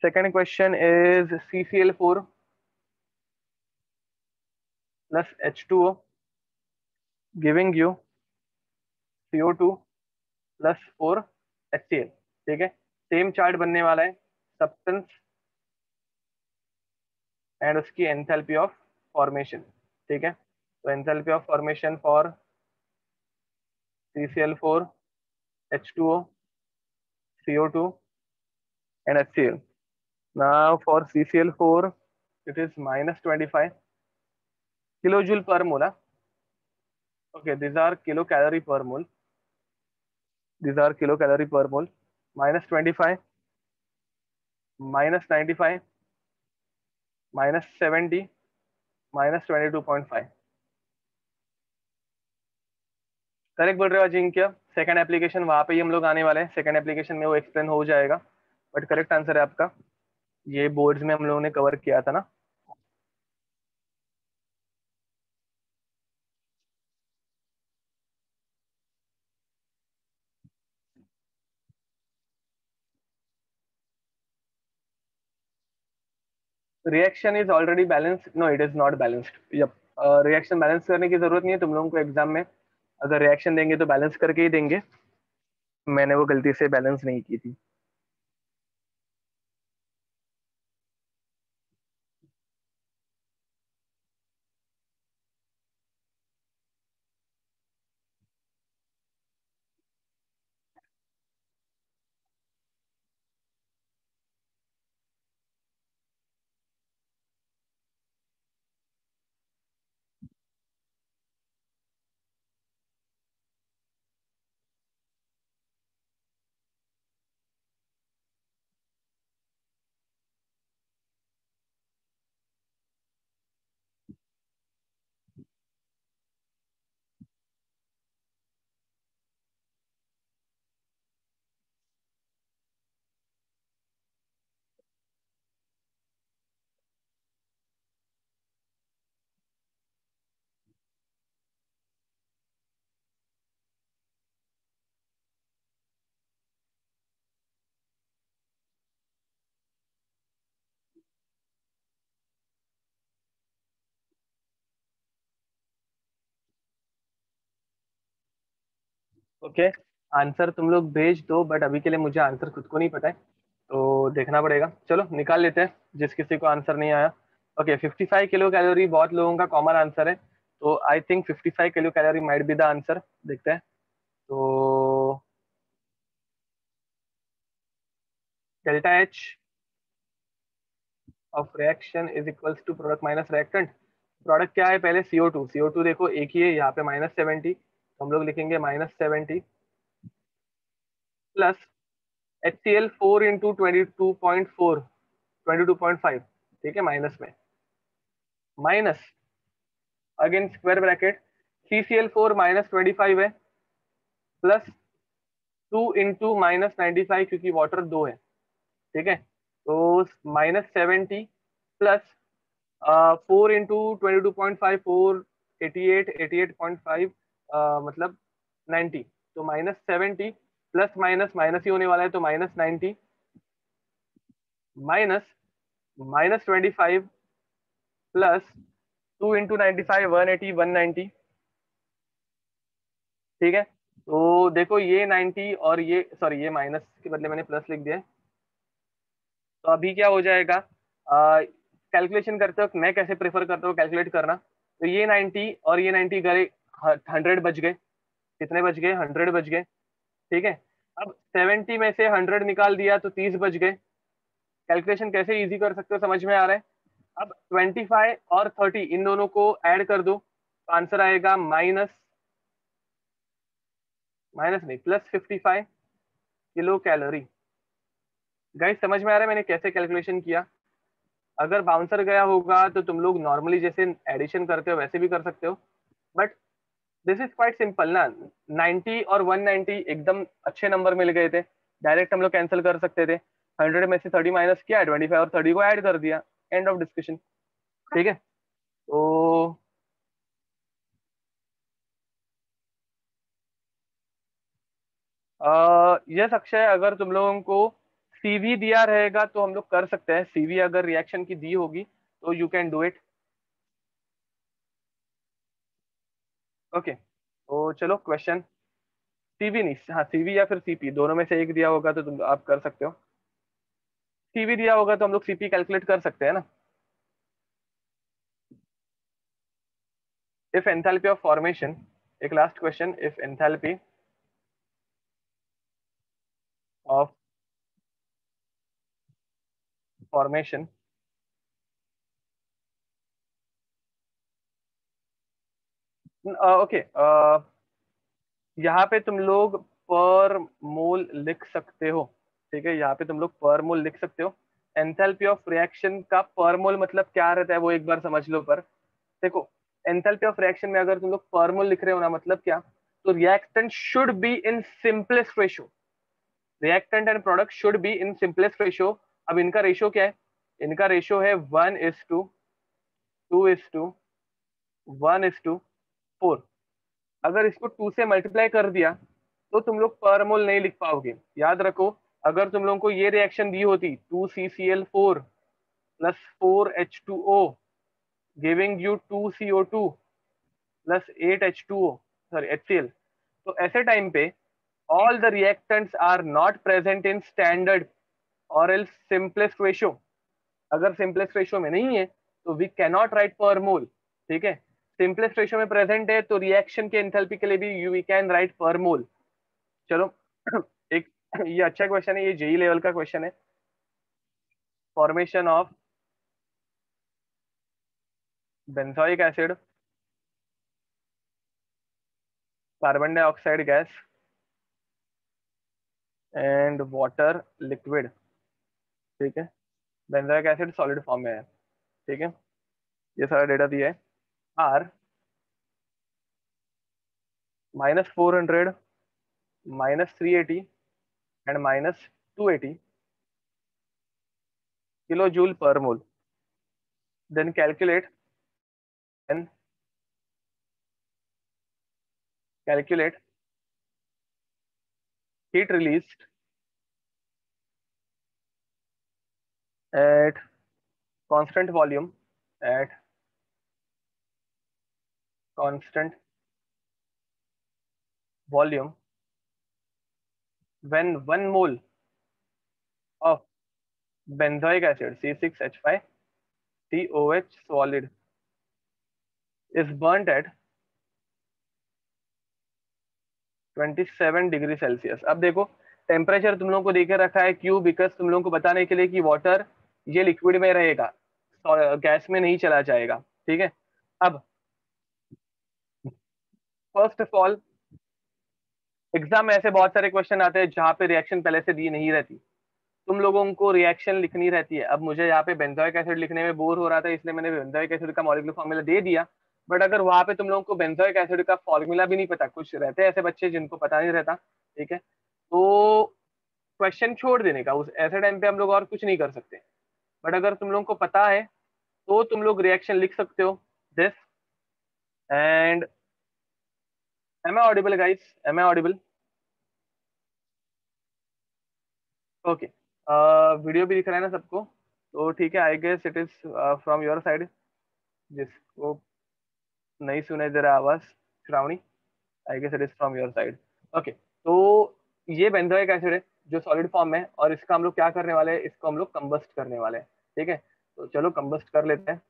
A: Second question is CCl4 plus H2O giving you CO2 plus 4 HCl, ठीक है। सेम चार्ट बनने वाला है, सब्सटेंस एंड उसकी एंथैल्पी ऑफ फॉर्मेशन, ठीक है। तो enthalpy of formation for CCl4, H2O, CO2 and HCl. Now for CCl4 it is -25 kilojoule per mole. Okay, these are kilocalorie per mole. These are kilocalorie per mole. -25, -95, -70, -22.5। Correct बोल रहे हो अजिंक्य। सेकंड एप्लीकेशन वहां पे ही हम लोग आने वाले हैं, सेकंड एप्लीकेशन में वो एक्सप्लेन हो जाएगा। बट करेक्ट आंसर है आपका, ये बोर्ड्स में हम लोगों ने कवर किया था ना। Reaction is already balanced, no it is not balanced. Yup, reaction balance करने की जरूरत नहीं है तुम लोगों को एग्जाम में। अगर रिएक्शन देंगे तो बैलेंस करके ही देंगे। मैंने वो गलती से बैलेंस नहीं की थी। ओके, आंसर तुम लोग भेज दो, बट अभी के लिए मुझे आंसर खुद को नहीं पता है, तो देखना पड़ेगा। चलो निकाल लेते हैं जिस किसी को आंसर नहीं आया। ओके, 55 किलो कैलोरी बहुत लोगों का कॉमन आंसर है, तो I think 55 kilo calorie might be the answer. देखते हैं। तो delta H of reaction is equals to product minus reactant. Product क्या है पहले, CO2। CO2 देखो एक ही है यहाँ पे, -70, तो हम लोग लिखेंगे -70 प्लस HCl4 इंटू 22.4, 22.5, ठीक है, माइनस में, minus again square bracket, CCl4 -25 है, प्लस 2 इंटू -95 क्योंकि वाटर 2 है, ठीक है। तो -70 प्लस 4 इंटू 22.5, 4, 88, 88.5, मतलब 90। तो -70 प्लस माइनस माइनस ही होने वाला है, तो -90 माइनस -25 प्लस 2 इंटू 95, 180, 190, ठीक है। तो देखो ये 90 और ये, सॉरी ये माइनस के बदले मैंने प्लस लिख दिया है। तो अभी क्या हो जाएगा, कैलकुलेशन करते वक्त मैं कैसे प्रेफर करता हूँ कैलकुलेट करना, तो ये 90 और ये 90 गए, 100 बच गए। कितने बच गए, 100 बच गए। ठीक है। अब 70 में से 100 निकाल दिया तो 30 बच गए। कैलकुलेशन कैसे इजी कर सकते हो समझ में आ रहा है। अब 25 और 30 इन दोनों को ऐड कर दो तो आंसर आएगा माइनस नहीं +55 किलो कैलोरी। गाइस समझ में आ रहा है मैंने कैसे कैलकुलेशन किया। अगर बाउंसर गया होगा तो तुम लोग नॉर्मली जैसे एडिशन करते हो वैसे भी कर सकते हो, but this is quite simple ना। 90 और 190 एकदम अच्छे नंबर मिल गए थे, डायरेक्ट हम लोग कैंसिल कर सकते थे। 100 में से 30 माइनस किया, 25 और 30 को ऐड कर दिया, एंड ऑफ डिस्कशन। ठीक है। तो यस अक्षय, अगर तुम लोगों को सीवी दिया रहेगा तो हम लोग कर सकते हैं। सीवी अगर रिएक्शन की दी होगी तो you can do it. Okay, तो चलो क्वेश्चन। सीवी नहीं, हाँ सीवी या फिर सीपी दोनों में से एक दिया होगा तो तुम आप कर सकते हो। सीवी दिया होगा तो हम लोग सीपी कैलकुलेट कर सकते हैं ना। इफ एंथैल्पी ऑफ फॉर्मेशन, एक last question, if enthalpy of formation, okay, यहाँ पे तुम लोग पर मोल लिख सकते हो। ठीक है, यहाँ पे तुम लोग पर मोल लिख सकते हो। एंथैल्पी ऑफ रिएक्शन का पर मोल मतलब क्या रहता है वो एक बार समझ लो। पर देखो, एंथैल्पी ऑफ रिएक्शन में अगर तुम लोग पर मोल लिख रहे हो ना, मतलब क्या, तो reactant should be in simplest ratio. Reactant and product should be in simplest ratio. अब इनका रेशियो क्या है? इनका रेशियो है 1:2, 2:1:4। अगर इसको 2 से मल्टीप्लाई कर दिया तो तुम लोग पर मोल नहीं लिख पाओगे। याद रखो, अगर तुम लोगों को ये रिएक्शन दी होती 2CCl4 + 4H2O giving you 2CO2 + 8H2O, sorry HCl, तो ऐसे टाइम पे all the reactants are not present in standard और एल्स सिंपलेस्ट रेशियो। अगर सिंपलेस्ट रेशियो में नहीं है तो वी कैनॉट राइट पर मोल। ठीक है, सिंपलेस्ट रेशियो में प्रेजेंट है तो रिएक्शन के एंथैल्पी के लिए भी वी कैन राइट पर मोल। चलो एक ये अच्छा क्वेश्चन है, ये जेई लेवल का क्वेश्चन है। Formation of benzoic acid, carbon dioxide gas and water liquid. ठीक है, बेंजोइक एसिड सॉलिड फॉर्म में है। ठीक है, ये सारा डेटा दिया है। आर -400, -380 एंड -280 किलो जूल पर mole. Then and calculate heat released at constant volume, at constant volume when 1 mole of benzoic acid C6H5COH solid is burnt at 27 degree Celsius. अब देखो, टेम्परेचर तुम लोगों को देके रखा है, क्यों? बिकॉज तुम लोगों को बताने के लिए कि वाटर ये लिक्विड में रहेगा, गैस में नहीं चला जाएगा। ठीक है। अब फर्स्ट ऑफ ऑल, एग्जाम में ऐसे बहुत सारे क्वेश्चन आते हैं जहां पे रिएक्शन पहले से दी नहीं रहती, तुम लोगों को रिएक्शन लिखनी रहती है। अब मुझे यहाँ पे बेंजोइक एसिड लिखने में बोर हो रहा था, इसलिए मैंने बेंजोइक एसिड का मॉलिक्यूलर फॉर्मूला दे दिया। बट अगर वहां पे तुम लोगों को बेंजोइक एसिड का फॉर्मूला भी नहीं पता, कुछ रहते हैं ऐसे बच्चे जिनको पता नहीं रहता, ठीक है, तो क्वेश्चन छोड़ देने का, उस ऐसे टाइम पे हम लोग और कुछ नहीं कर सकते। बट अगर तुम लोगों को पता है तो तुम लोग रिएक्शन लिख सकते हो। This and am I audible guys? Am I audible? Okay, video भी दिख रहा है ना सबको? तो ठीक है, I guess it is from your side. जिसको नहीं सुनाई दे रहा आवाज, Shravani, I guess it is from your side. Okay, तो ये बेंजोइक एसिड है जो सॉलिड फॉर्म में है, और इसका हम लोग क्या करने वाले हैं, इसको हम लोग कंबस्ट करने वाले हैं। ठीक है, तो चलो कंबस्ट कर लेते हैं।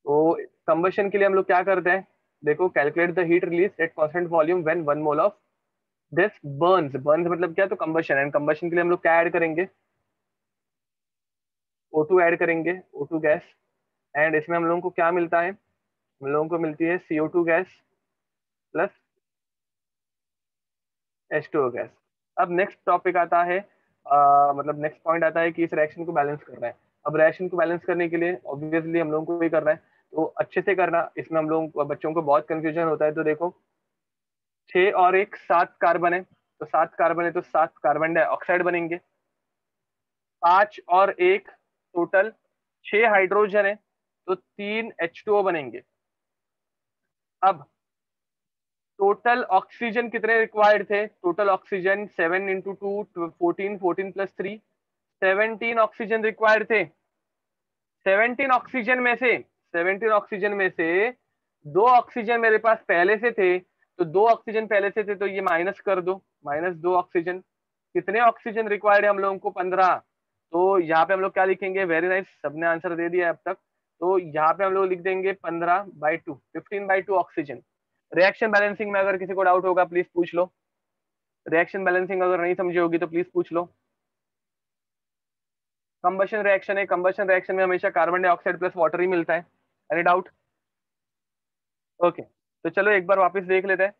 A: तो कंबशन के लिए हम लोग क्या करते हैं, देखो, calculate the heat release at constant volume when 1 mole of this Burns, Burns मतलब क्या, तो कंबशन, एंड कंबशन के लिए हम लोग क्या ऐड करेंगे, O2 ऐड करेंगे, O2 गैस। एंड इसमें हम लोगों को क्या मिलता है, हम लोगों को मिलती है CO2 gas plus H2O gas. अब नेक्स्ट टॉपिक आता है, मतलब नेक्स्ट पॉइंट आता है कि इस रिएक्शन को बैलेंस करना है। अब रिएक्शन को बैलेंस करने के लिए ऑब्वियसली हम लोगों को भी करना है, तो अच्छे से करना, इसमें हम लोगों को, बच्चों को बहुत कंफ्यूजन होता है। तो देखो, 6 और 1 7 कार्बन है, तो 7 कार्बन है तो 7 कार्बन डाइऑक्साइड बनेंगे। 5 और 1 टोटल 6 हाइड्रोजन है, तो 3 H2O बनेंगे। अब टोटल ऑक्सीजन कितने रिक्वायर्ड थे, टोटल ऑक्सीजन 7 × 2 14, 14 + 3 17 ऑक्सीजन रिक्वायर्ड थे। 17 ऑक्सीजन में से 2 ऑक्सीजन मेरे पास पहले से थे, तो 2 ऑक्सीजन पहले से थे, तो ये माइनस कर दो, -2 ऑक्सीजन। कितने ऑक्सीजन रिक्वायर्ड है हम लोगों को, 15। तो यहाँ पे हम लोग क्या लिखेंगे, वेरी नाइस, सबने आंसर दे दिया है अब तक। तो यहाँ पे हम लोग लिख देंगे 15/2, 15/2 ऑक्सीजन। रिएक्शन बैलेंसिंग में अगर किसी को डाउट होगा प्लीज पूछ लो, रिएक्शन बैलेंसिंग अगर नहीं समझी होगी तो प्लीज पूछ लो। कंबशन रिएक्शन है, कंबशन रिएक्शन में हमेशा कार्बन डाइऑक्साइड प्लस वाटर ही मिलता है। Any doubt? ओके, तो चलो एक बार वापस देख लेते हैं।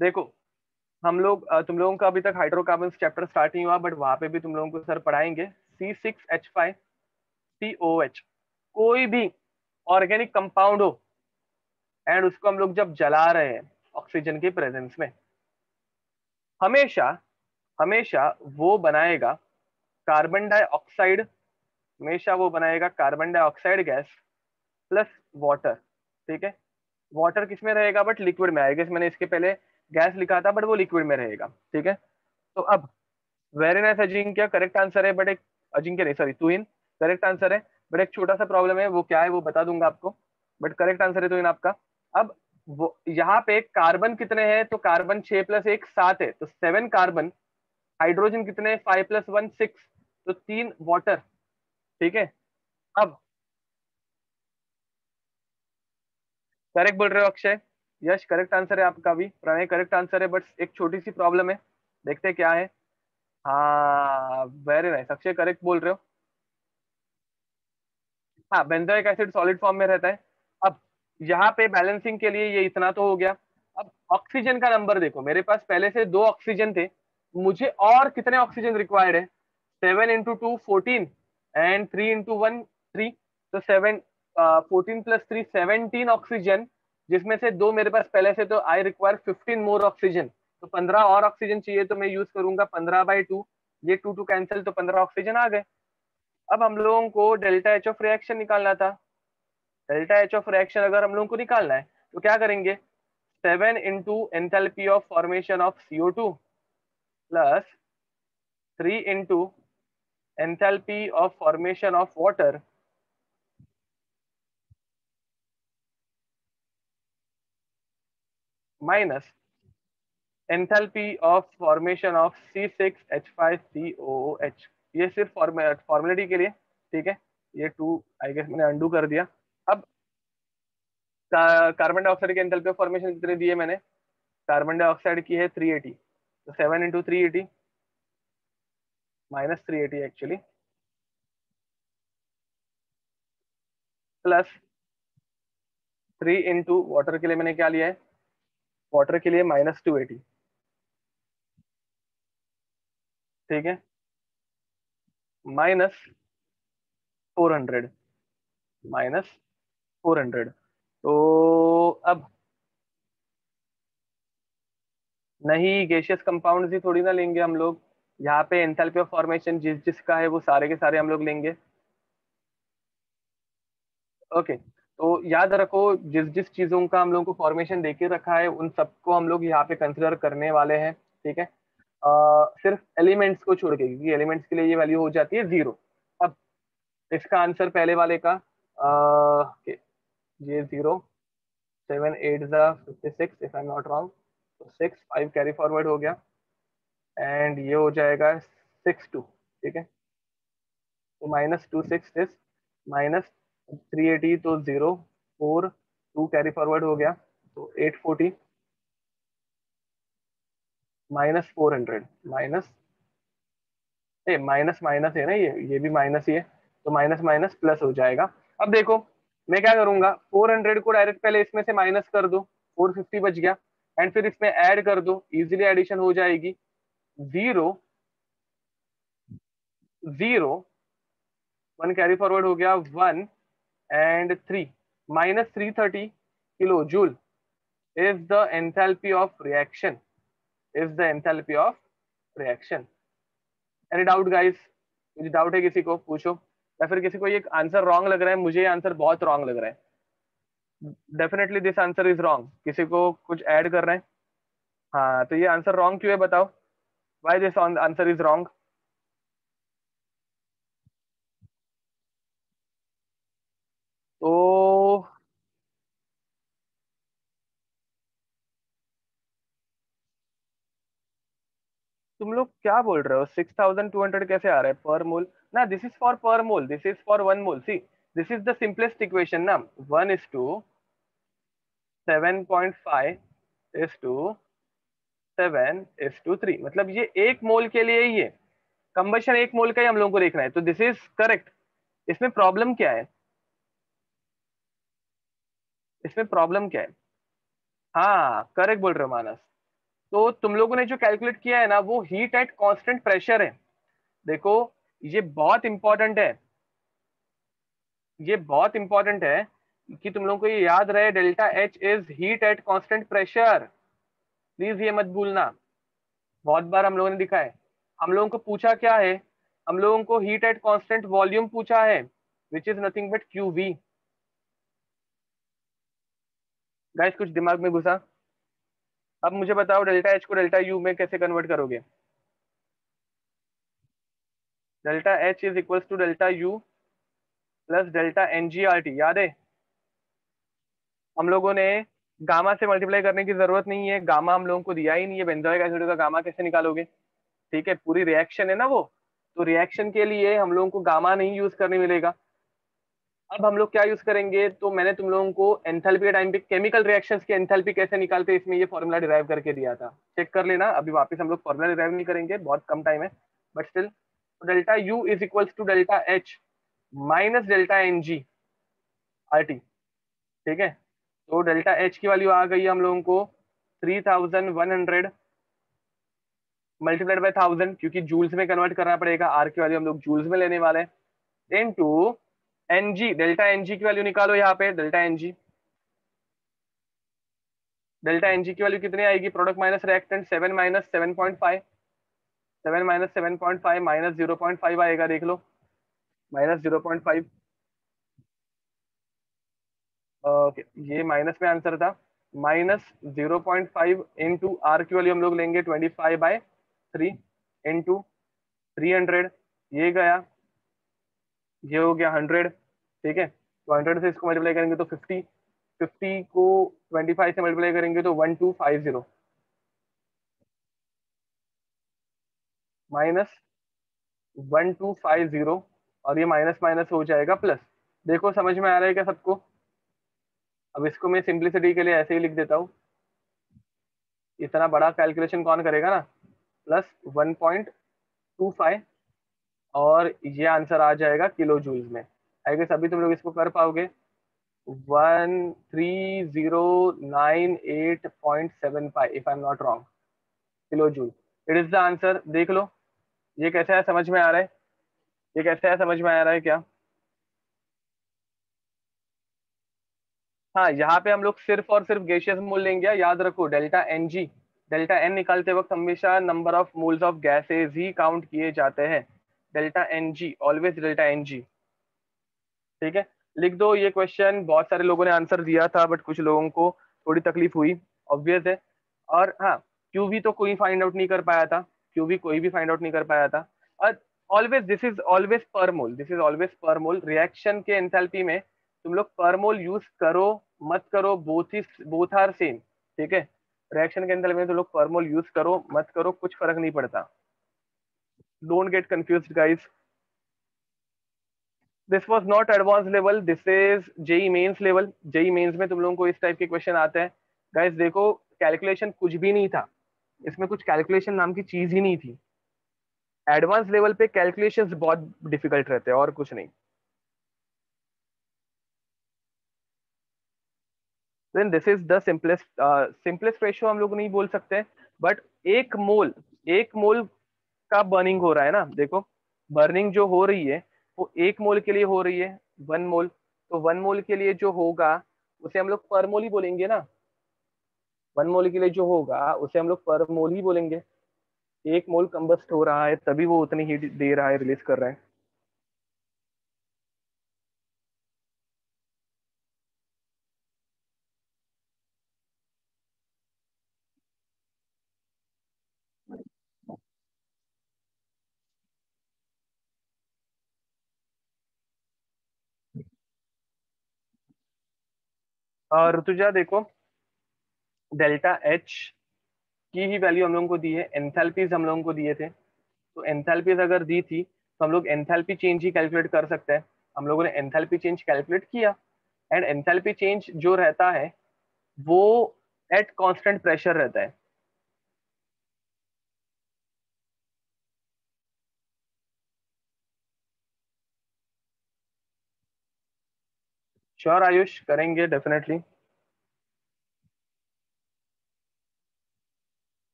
A: देखो, हम लोग तुम लोगों का अभी तक हाइड्रोकार्बन चैप्टर स्टार्ट नहीं हुआ, बट वहां पे भी तुम लोगों को सर पढ़ाएंगे C6H5COH। कोई भी ऑर्गेनिक कंपाउंड हो एंड उसको हम लोग जब जला रहे हैं ऑक्सीजन के प्रेजेंस में, हमेशा हमेशा वो बनाएगा कार्बन डाइऑक्साइड, हमेशा वो बनाएगा carbon dioxide gas plus water. ठीक है, वाटर किस में रहेगा, बट लिक्विड में आएगा। मैंने इसके पहले गैस लिखा था, बट वो लिक्विड में रहेगा। ठीक है, तो अब very nice Ajinkya, correct answer है, बट एक, अजिंक्य नहीं सॉरी, तुहिन, करेक्ट आंसर है। बट एक छोटा सा प्रॉब्लम है, वो क्या है वो बता दूंगा आपको, बट करेक्ट आंसर है तुहिन आपका। अब वो यहाँ पे कार्बन कितने हैं, तो कार्बन 6 + 1 7 है, तो 7 कार्बन। हाइड्रोजन कितने, 5 + 1 6, तो 3 वाटर। ठीक है, अब करेक्ट बोल रहे हो अक्षय, यश करेक्ट आंसर है आपका भी, प्रणय करेक्ट आंसर है, बट एक छोटी सी प्रॉब्लम है, देखते हैं क्या है। हाँ वेरी नाइस, अक्षय करेक्ट बोल रहे हो। हाँ, बेंजोइक एसिड सॉलिड फॉर्म में रहता है। अब यहाँ पे बैलेंसिंग के लिए ये इतना तो हो गया। अब ऑक्सीजन का नंबर देखो, मेरे पास पहले से 2 ऑक्सीजन थे, मुझे और कितने ऑक्सीजन रिक्वायर्ड है, 7 × 2 14 एंड 3 × 1 3, तो 14 + 3 17 ऑक्सीजन, जिसमें से 2 मेरे पास पहले से, तो आई रिक्वायर 15 मोर ऑक्सीजन, तो 15 और ऑक्सीजन चाहिए, तो मैं यूज करूंगा 15/2, ये 2 कैंसिल, तो 15 ऑक्सीजन आ गए। अब हम लोगों को डेल्टा एच ऑफ रिएक्शन निकालना था। डेल्टा एच ऑफ रिएक्शन अगर हम लोगों को निकालना है तो क्या करेंगे, 7 × enthalpy of formation of CO2 plus 3 × enthalpy of formation of water minus enthalpy of formation of C6H5COOH। ये सिर्फ फॉर्मेलिटी के लिए, ठीक है, ये 2 आई गेस मैंने अंडू कर दिया। अब कार्बन डाइऑक्साइड के एंथैल्पी ऑफ फॉर्मेशन कितने दिए मैंने, कार्बन डाइऑक्साइड की है 380, तो 7 × 380 -380 एक्चुअली, प्लस 3 × वाटर के लिए मैंने क्या लिया है, वाटर के लिए -280। ठीक है, -400, -400। तो अब नहीं, गैसियस कंपाउंड ही थोड़ी ना लेंगे हम लोग, यहाँ पे एंथैल्पी ऑफ फॉर्मेशन जिस जिसका है वो सारे के सारे हम लोग लेंगे। ओके, तो याद रखो, जिस जिस चीजों का हम लोग को फॉर्मेशन देके रखा है उन सबको हम लोग यहाँ पे कंसिडर करने वाले हैं। ठीक है, सिर्फ एलिमेंट्स को छोड़ के, क्योंकि एलिमेंट्स के लिए ये वैल्यू हो जाती है 0। अब इसका आंसर पहले वाले का, ये 0, 7 8 56 if I am not wrong, तो 6 5 कैरी फॉरवर्ड हो गया, एंड ये हो जाएगा 6 2। ठीक है, तो -2 6 दिस, -380, तो 0 4 2 कैरी फॉरवर्ड हो गया, तो 840। -400 माइनस, ए माइनस माइनस है ना, ये भी माइनस ही है, तो माइनस माइनस प्लस हो जाएगा। अब देखो मैं क्या करूंगा, 400 को डायरेक्ट पहले इसमें से माइनस कर दो, 450 बच गया, एंड फिर इसमें ऐड कर दो, इजीली एडिशन हो जाएगी। 0 0, 1 कैरी फॉरवर्ड हो गया, 1 and 3, -330 kilo joule is the enthalpy of reaction, is the enthalpy of reaction. Any doubt guys? मुझे डाउट है किसी को पूछो, या फिर किसी को ये आंसर रॉन्ग लग रहा है? मुझे ये आंसर बहुत रॉन्ग लग रहा है। Definitely this answer is wrong. किसी को कुछ ऐड कर रहे हैं? हाँ, तो ये आंसर रॉन्ग क्यों है बताओ, why this answer is wrong? तो तुम लोग क्या बोल रहे हो, 6200 कैसे आ रहा है पर मोल? ना, this is for per mole, this is for 1 mole. See, this is the simplest equation ना, 1:7.5:7:3, मतलब ये 1 मोल के लिए ही है, कंबशन 1 मोल का ही हम लोगों को देखना है, तो दिस इज करेक्ट। इसमें प्रॉब्लम क्या है? इसमें प्रॉब्लम क्या है? हाँ, करेक्ट बोल रहे हो मानस। तो तुम लोगों ने जो कैलकुलेट किया है ना, वो हीट एट कांस्टेंट प्रेशर है। देखो, ये बहुत इंपॉर्टेंट है, ये बहुत इंपॉर्टेंट है कि तुम लोगों को ये याद रहे, delta H is heat at constant pressure. Please ये मत भूलना, बहुत बार हम लोगों ने दिखा है। हम लोगों को पूछा क्या है, हम लोगों को हीट एट कांस्टेंट वॉल्यूम पूछा है, which is nothing but Q V. Guys कुछ दिमाग में घुसा? अब मुझे बताओ, डेल्टा एच को डेल्टा यू में कैसे कन्वर्ट करोगे? Delta H is equals to delta U plus delta N G R T, याद है? हम लोगों ने गामा से मल्टीप्लाई करने की जरूरत नहीं है, गामा हम लोगों को दिया ही नहीं है, बेंजोइक एसिड का गामा कैसे निकालोगे? ठीक है, पूरी रिएक्शन है ना वो, तो रिएक्शन के लिए हम लोगों को गामा नहीं यूज करने मिलेगा। अब हम लोग क्या यूज करेंगे, तो मैंने तुम लोगों को एंथैल्पी के टाइम पे केमिकल रिएक्शंस की एंथैल्पी कैसे निकालते हैं, इसमें ये फॉर्मूला डिराइव करके दिया था, चेक कर लेना। अभी वापस हम लोग फॉर्मूला डिराइव नहीं करेंगे, बहुत कम टाइम है, but still. Delta U is equals to delta H minus delta N G R T, ठीक है? तो डेल्टा एच की वैल्यू आ गई है हम लोगों को 3100 मल्टीप्लाइड बाई 1000, क्योंकि जूल्स में कन्वर्ट करना पड़ेगा, आर की वैल्यू हम लोग जूल्स में लेने वाले हैं, इनटू एनजी। डेल्टा एनजी की वैल्यू निकालो यहाँ पे, डेल्टा एनजी, डेल्टा एनजी की वैल्यू कितनी आएगी, प्रोडक्ट माइनस रिएक्टेंट, 7 - 7.5, 7 - 7.5 -0.5 आएगा, देख लो, -0.5। ओके, ये माइनस में आंसर था, -0.5 इंटू आर की वैल्यू हम लोग लेंगे 25/3 इंटू 300, ये गया, ये हो गया 100, ठीक है? तो 100 से इसको मल्टीप्लाई करेंगे तो 50, 50 को 25 से मल्टीप्लाई करेंगे तो 1250 -1250, और ये माइनस माइनस हो जाएगा प्लस। देखो समझ में आ रहा है क्या सबको? अब इसको मैं सिंप्लिसिटी के लिए ऐसे ही लिख देता हूँ, इतना बड़ा कैलकुलेशन कौन करेगा ना, +1.25, और ये आंसर आ जाएगा किलो जूल्स में। आई गेस अभी तुम लोग इसको कर पाओगे, 1309.875, if I am not wrong, kilo joule, it is the answer. देख लो, ये कैसा है, समझ में आ रहा है? ये कैसा है, समझ में आ रहा है क्या? हाँ, यहाँ पे हम लोग सिर्फ और सिर्फ गैसियस मोल लेंगे, याद रखो, delta N G, delta N निकालते वक्त हमेशा number of moles of gases ही काउंट किए जाते हैं, delta N G, always delta N G, ठीक है? लिख दो ये क्वेश्चन, बहुत सारे लोगों ने आंसर दिया था, बट कुछ लोगों को थोड़ी तकलीफ हुई, ऑब्वियस है। और हाँ, क्यूवी तो कोई फाइंड आउट नहीं कर पाया था, क्यूवी कोई भी फाइंड आउट नहीं कर पाया था। और ऑलवेज दिस इज ऑलवेज पर मोल, दिस इज ऑलवेज पर मोल। रिएक्शन के एंथैल्पी में तुम लोग पर मोल यूज करो मत करो, बोथ आर सेम, ठीक है? रिएक्शन के एंथैल्पी में तुम लोग पर मोल यूज करो मत करो, कुछ फर्क नहीं पड़ता। Don't get confused guys, this was not advance level, this is JEE mains level. JEE mains में तुम लोगों को इस टाइप के क्वेश्चन आते हैं। गाइस देखो, कैलकुलेशन कुछ भी नहीं था, इसमें कुछ कैलकुलेशन नाम की चीज ही नहीं थी। एडवांस लेवल पे कैलकुलेशंस बहुत डिफिकल्ट रहते हैं और कुछ नहीं। Then this is the simplest, simplest ratio हम लोग नहीं बोल सकते, बट एक मोल, एक मोल का बर्निंग हो रहा है ना, देखो बर्निंग जो हो रही है वो एक मोल के लिए हो रही है, 1 मोल। तो 1 मोल के लिए जो होगा उसे हम लोग पर मोल ही बोलेंगे ना। 1 मोल के लिए जो होगा उसे हम लोग पर मोल ही बोलेंगे। एक मोल कंबस्ट हो रहा है तभी वो उतनी हीट दे रहा है, रिलीज कर रहा है। और ऋतुजा देखो, डेल्टा एच की ही वैल्यू हम लोगों को दी है, एंथैल्पीज हम लोगों को दिए थे। तो एंथैल्पीज अगर दी थी तो हम लोग एंथैल्पी चेंज ही कैलकुलेट कर सकते हैं। हम लोगों ने एंथैल्पी चेंज कैलकुलेट किया, एंड एंथैल्पी चेंज जो रहता है वो एट कांस्टेंट प्रेशर रहता है। श्योर आयुष, करेंगे डेफिनेटली।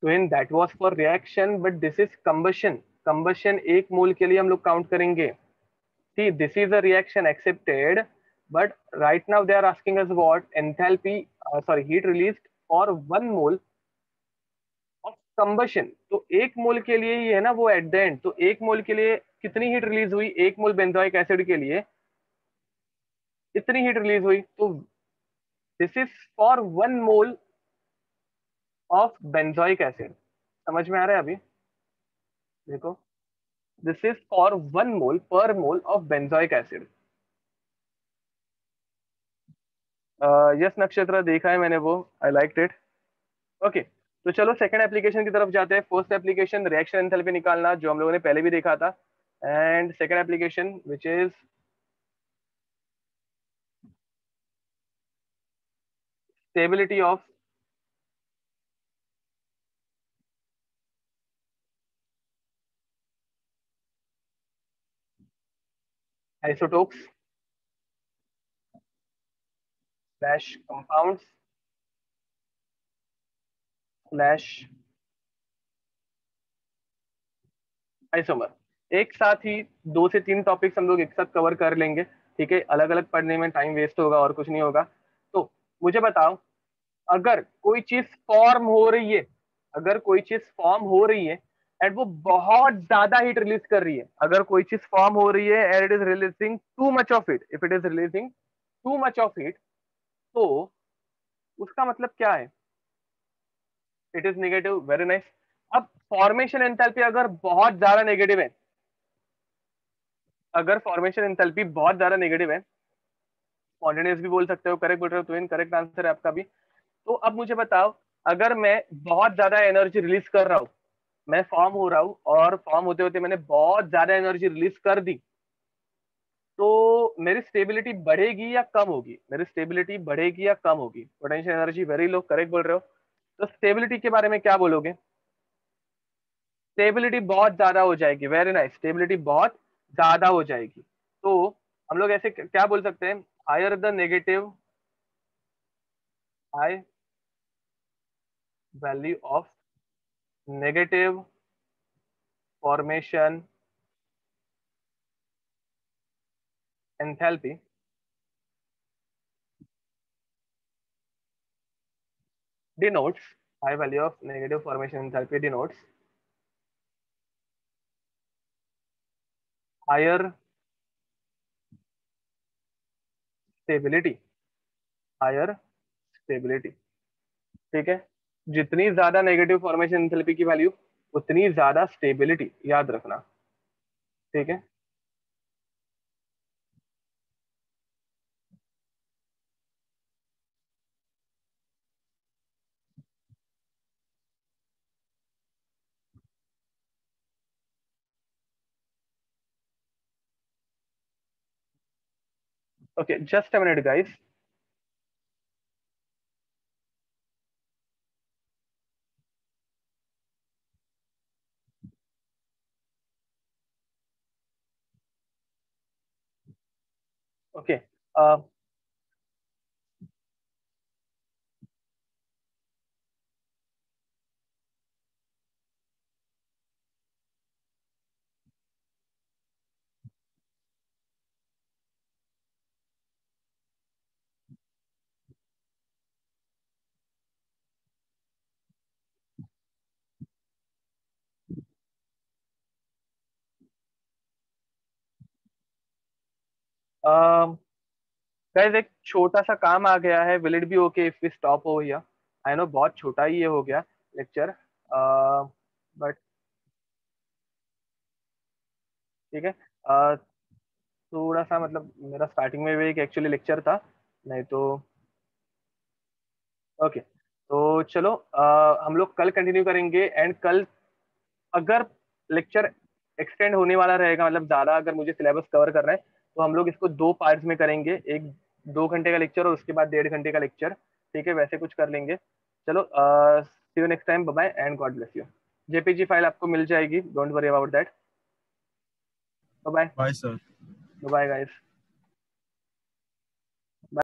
A: तो in that was for reaction but this is combustion. Combustion एक मोल के लिए हम लोग काउंट करेंगे। See, this is a reaction accepted, but right now they are asking us what enthalpy, sorry, heat released for 1 mole of combustion। तो एक मोल के लिए ही है ना वो एट द एंड, तो एक मोल के लिए कितनी हीट रिलीज हुई, एक मोल बेंजोइक एसिड के लिए इतनी हीट रिलीज हुई। तो this is for 1 mole of benzoic acid. समझ में आ रहा है अभी? देखो, दिस इज फॉर 1 मोल पर mole of benzoic acid. Yes नक्षत्र, देखा है मैंने वो, आई लाइक इट। ओके, तो चलो सेकंड एप्लीकेशन की तरफ जाते हैं। फर्स्ट एप्लीकेशन रिएक्शन एंथैल्पी निकालना, जो हम लोगों ने पहले भी देखा था। And second application which is stability of isotopes slash compounds slash isomer. एक साथ ही 2 से 3 टॉपिक्स हम लोग एक साथ कवर कर लेंगे, ठीक है? अलग अलग पढ़ने में टाइम वेस्ट होगा और कुछ नहीं होगा। तो मुझे बताओ, अगर कोई चीज फॉर्म हो रही है, अगर कोई चीज फॉर्म हो रही है एंड वो बहुत ज्यादा हीट रिलीज कर रही है, अगर कोई चीज फॉर्म हो रही है and it is releasing too much of heat, if it is releasing too much of heat, तो उसका मतलब क्या है? It is negative, very nice. अब फॉर्मेशन एंथैल्पी अगर बहुत ज्यादा नेगेटिव है, अगर फॉर्मेशन एंथैल्पी बहुत ज्यादा नेगेटिव है, स्पॉन्टेनियस भी बोल सकते हो, करेक्ट बोल रहे हो, तो इनकरेक्ट आंसर है आपका भी। तो अब मुझे बताओ, अगर मैं बहुत ज्यादा एनर्जी रिलीज कर रहा हूं, मैं फॉर्म हो रहा हूँ और फॉर्म होते होते मैंने बहुत ज्यादा एनर्जी रिलीज कर दी, तो मेरी स्टेबिलिटी बढ़ेगी या कम होगी? मेरी स्टेबिलिटी बढ़ेगी या कम होगी? Potential energy very low, correct बोल रहे हो। तो स्टेबिलिटी के बारे में क्या बोलोगे? स्टेबिलिटी बहुत ज्यादा हो जाएगी, वेरी नाइस, स्टेबिलिटी बहुत ज्यादा हो जाएगी। तो हम लोग ऐसे क्या बोल सकते हैं? Higher the negative, high value of negative formation enthalpy denotes, high value of negative formation enthalpy denotes higher stability, higher stability, ठीक है? जितनी ज्यादा नेगेटिव फॉर्मेशन एंथैल्पी की वैल्यू, उतनी ज्यादा स्टेबिलिटी, याद रखना, ठीक है? Okay, just a minute guys. Okay. Guys एक छोटा सा काम आ गया है, will it be okay if we stop over here? I know बहुत छोटा ही ये हो गया लेक्चर, बट ठीक है। थोड़ा सा मतलब मेरा स्टार्टिंग में भी एक एक्चुअली लेक्चर था, नहीं तो ओके। तो चलो हम लोग कल कंटिन्यू करेंगे, एंड कल अगर लेक्चर एक्सटेंड होने वाला रहेगा, मतलब ज़्यादा अगर मुझे सिलेबस कवर करना है, तो हम लोग इसको दो पार्ट्स में करेंगे, एक 2 घंटे का लेक्चर और उसके बाद 1.5 घंटे का लेक्चर। ठीक है, वैसे कुछ कर लेंगे। चलो see you next time, bye bye and God bless you. JPG file आपको मिल जाएगी, don't worry about that. Bye
B: bye sir.
A: Bye guys.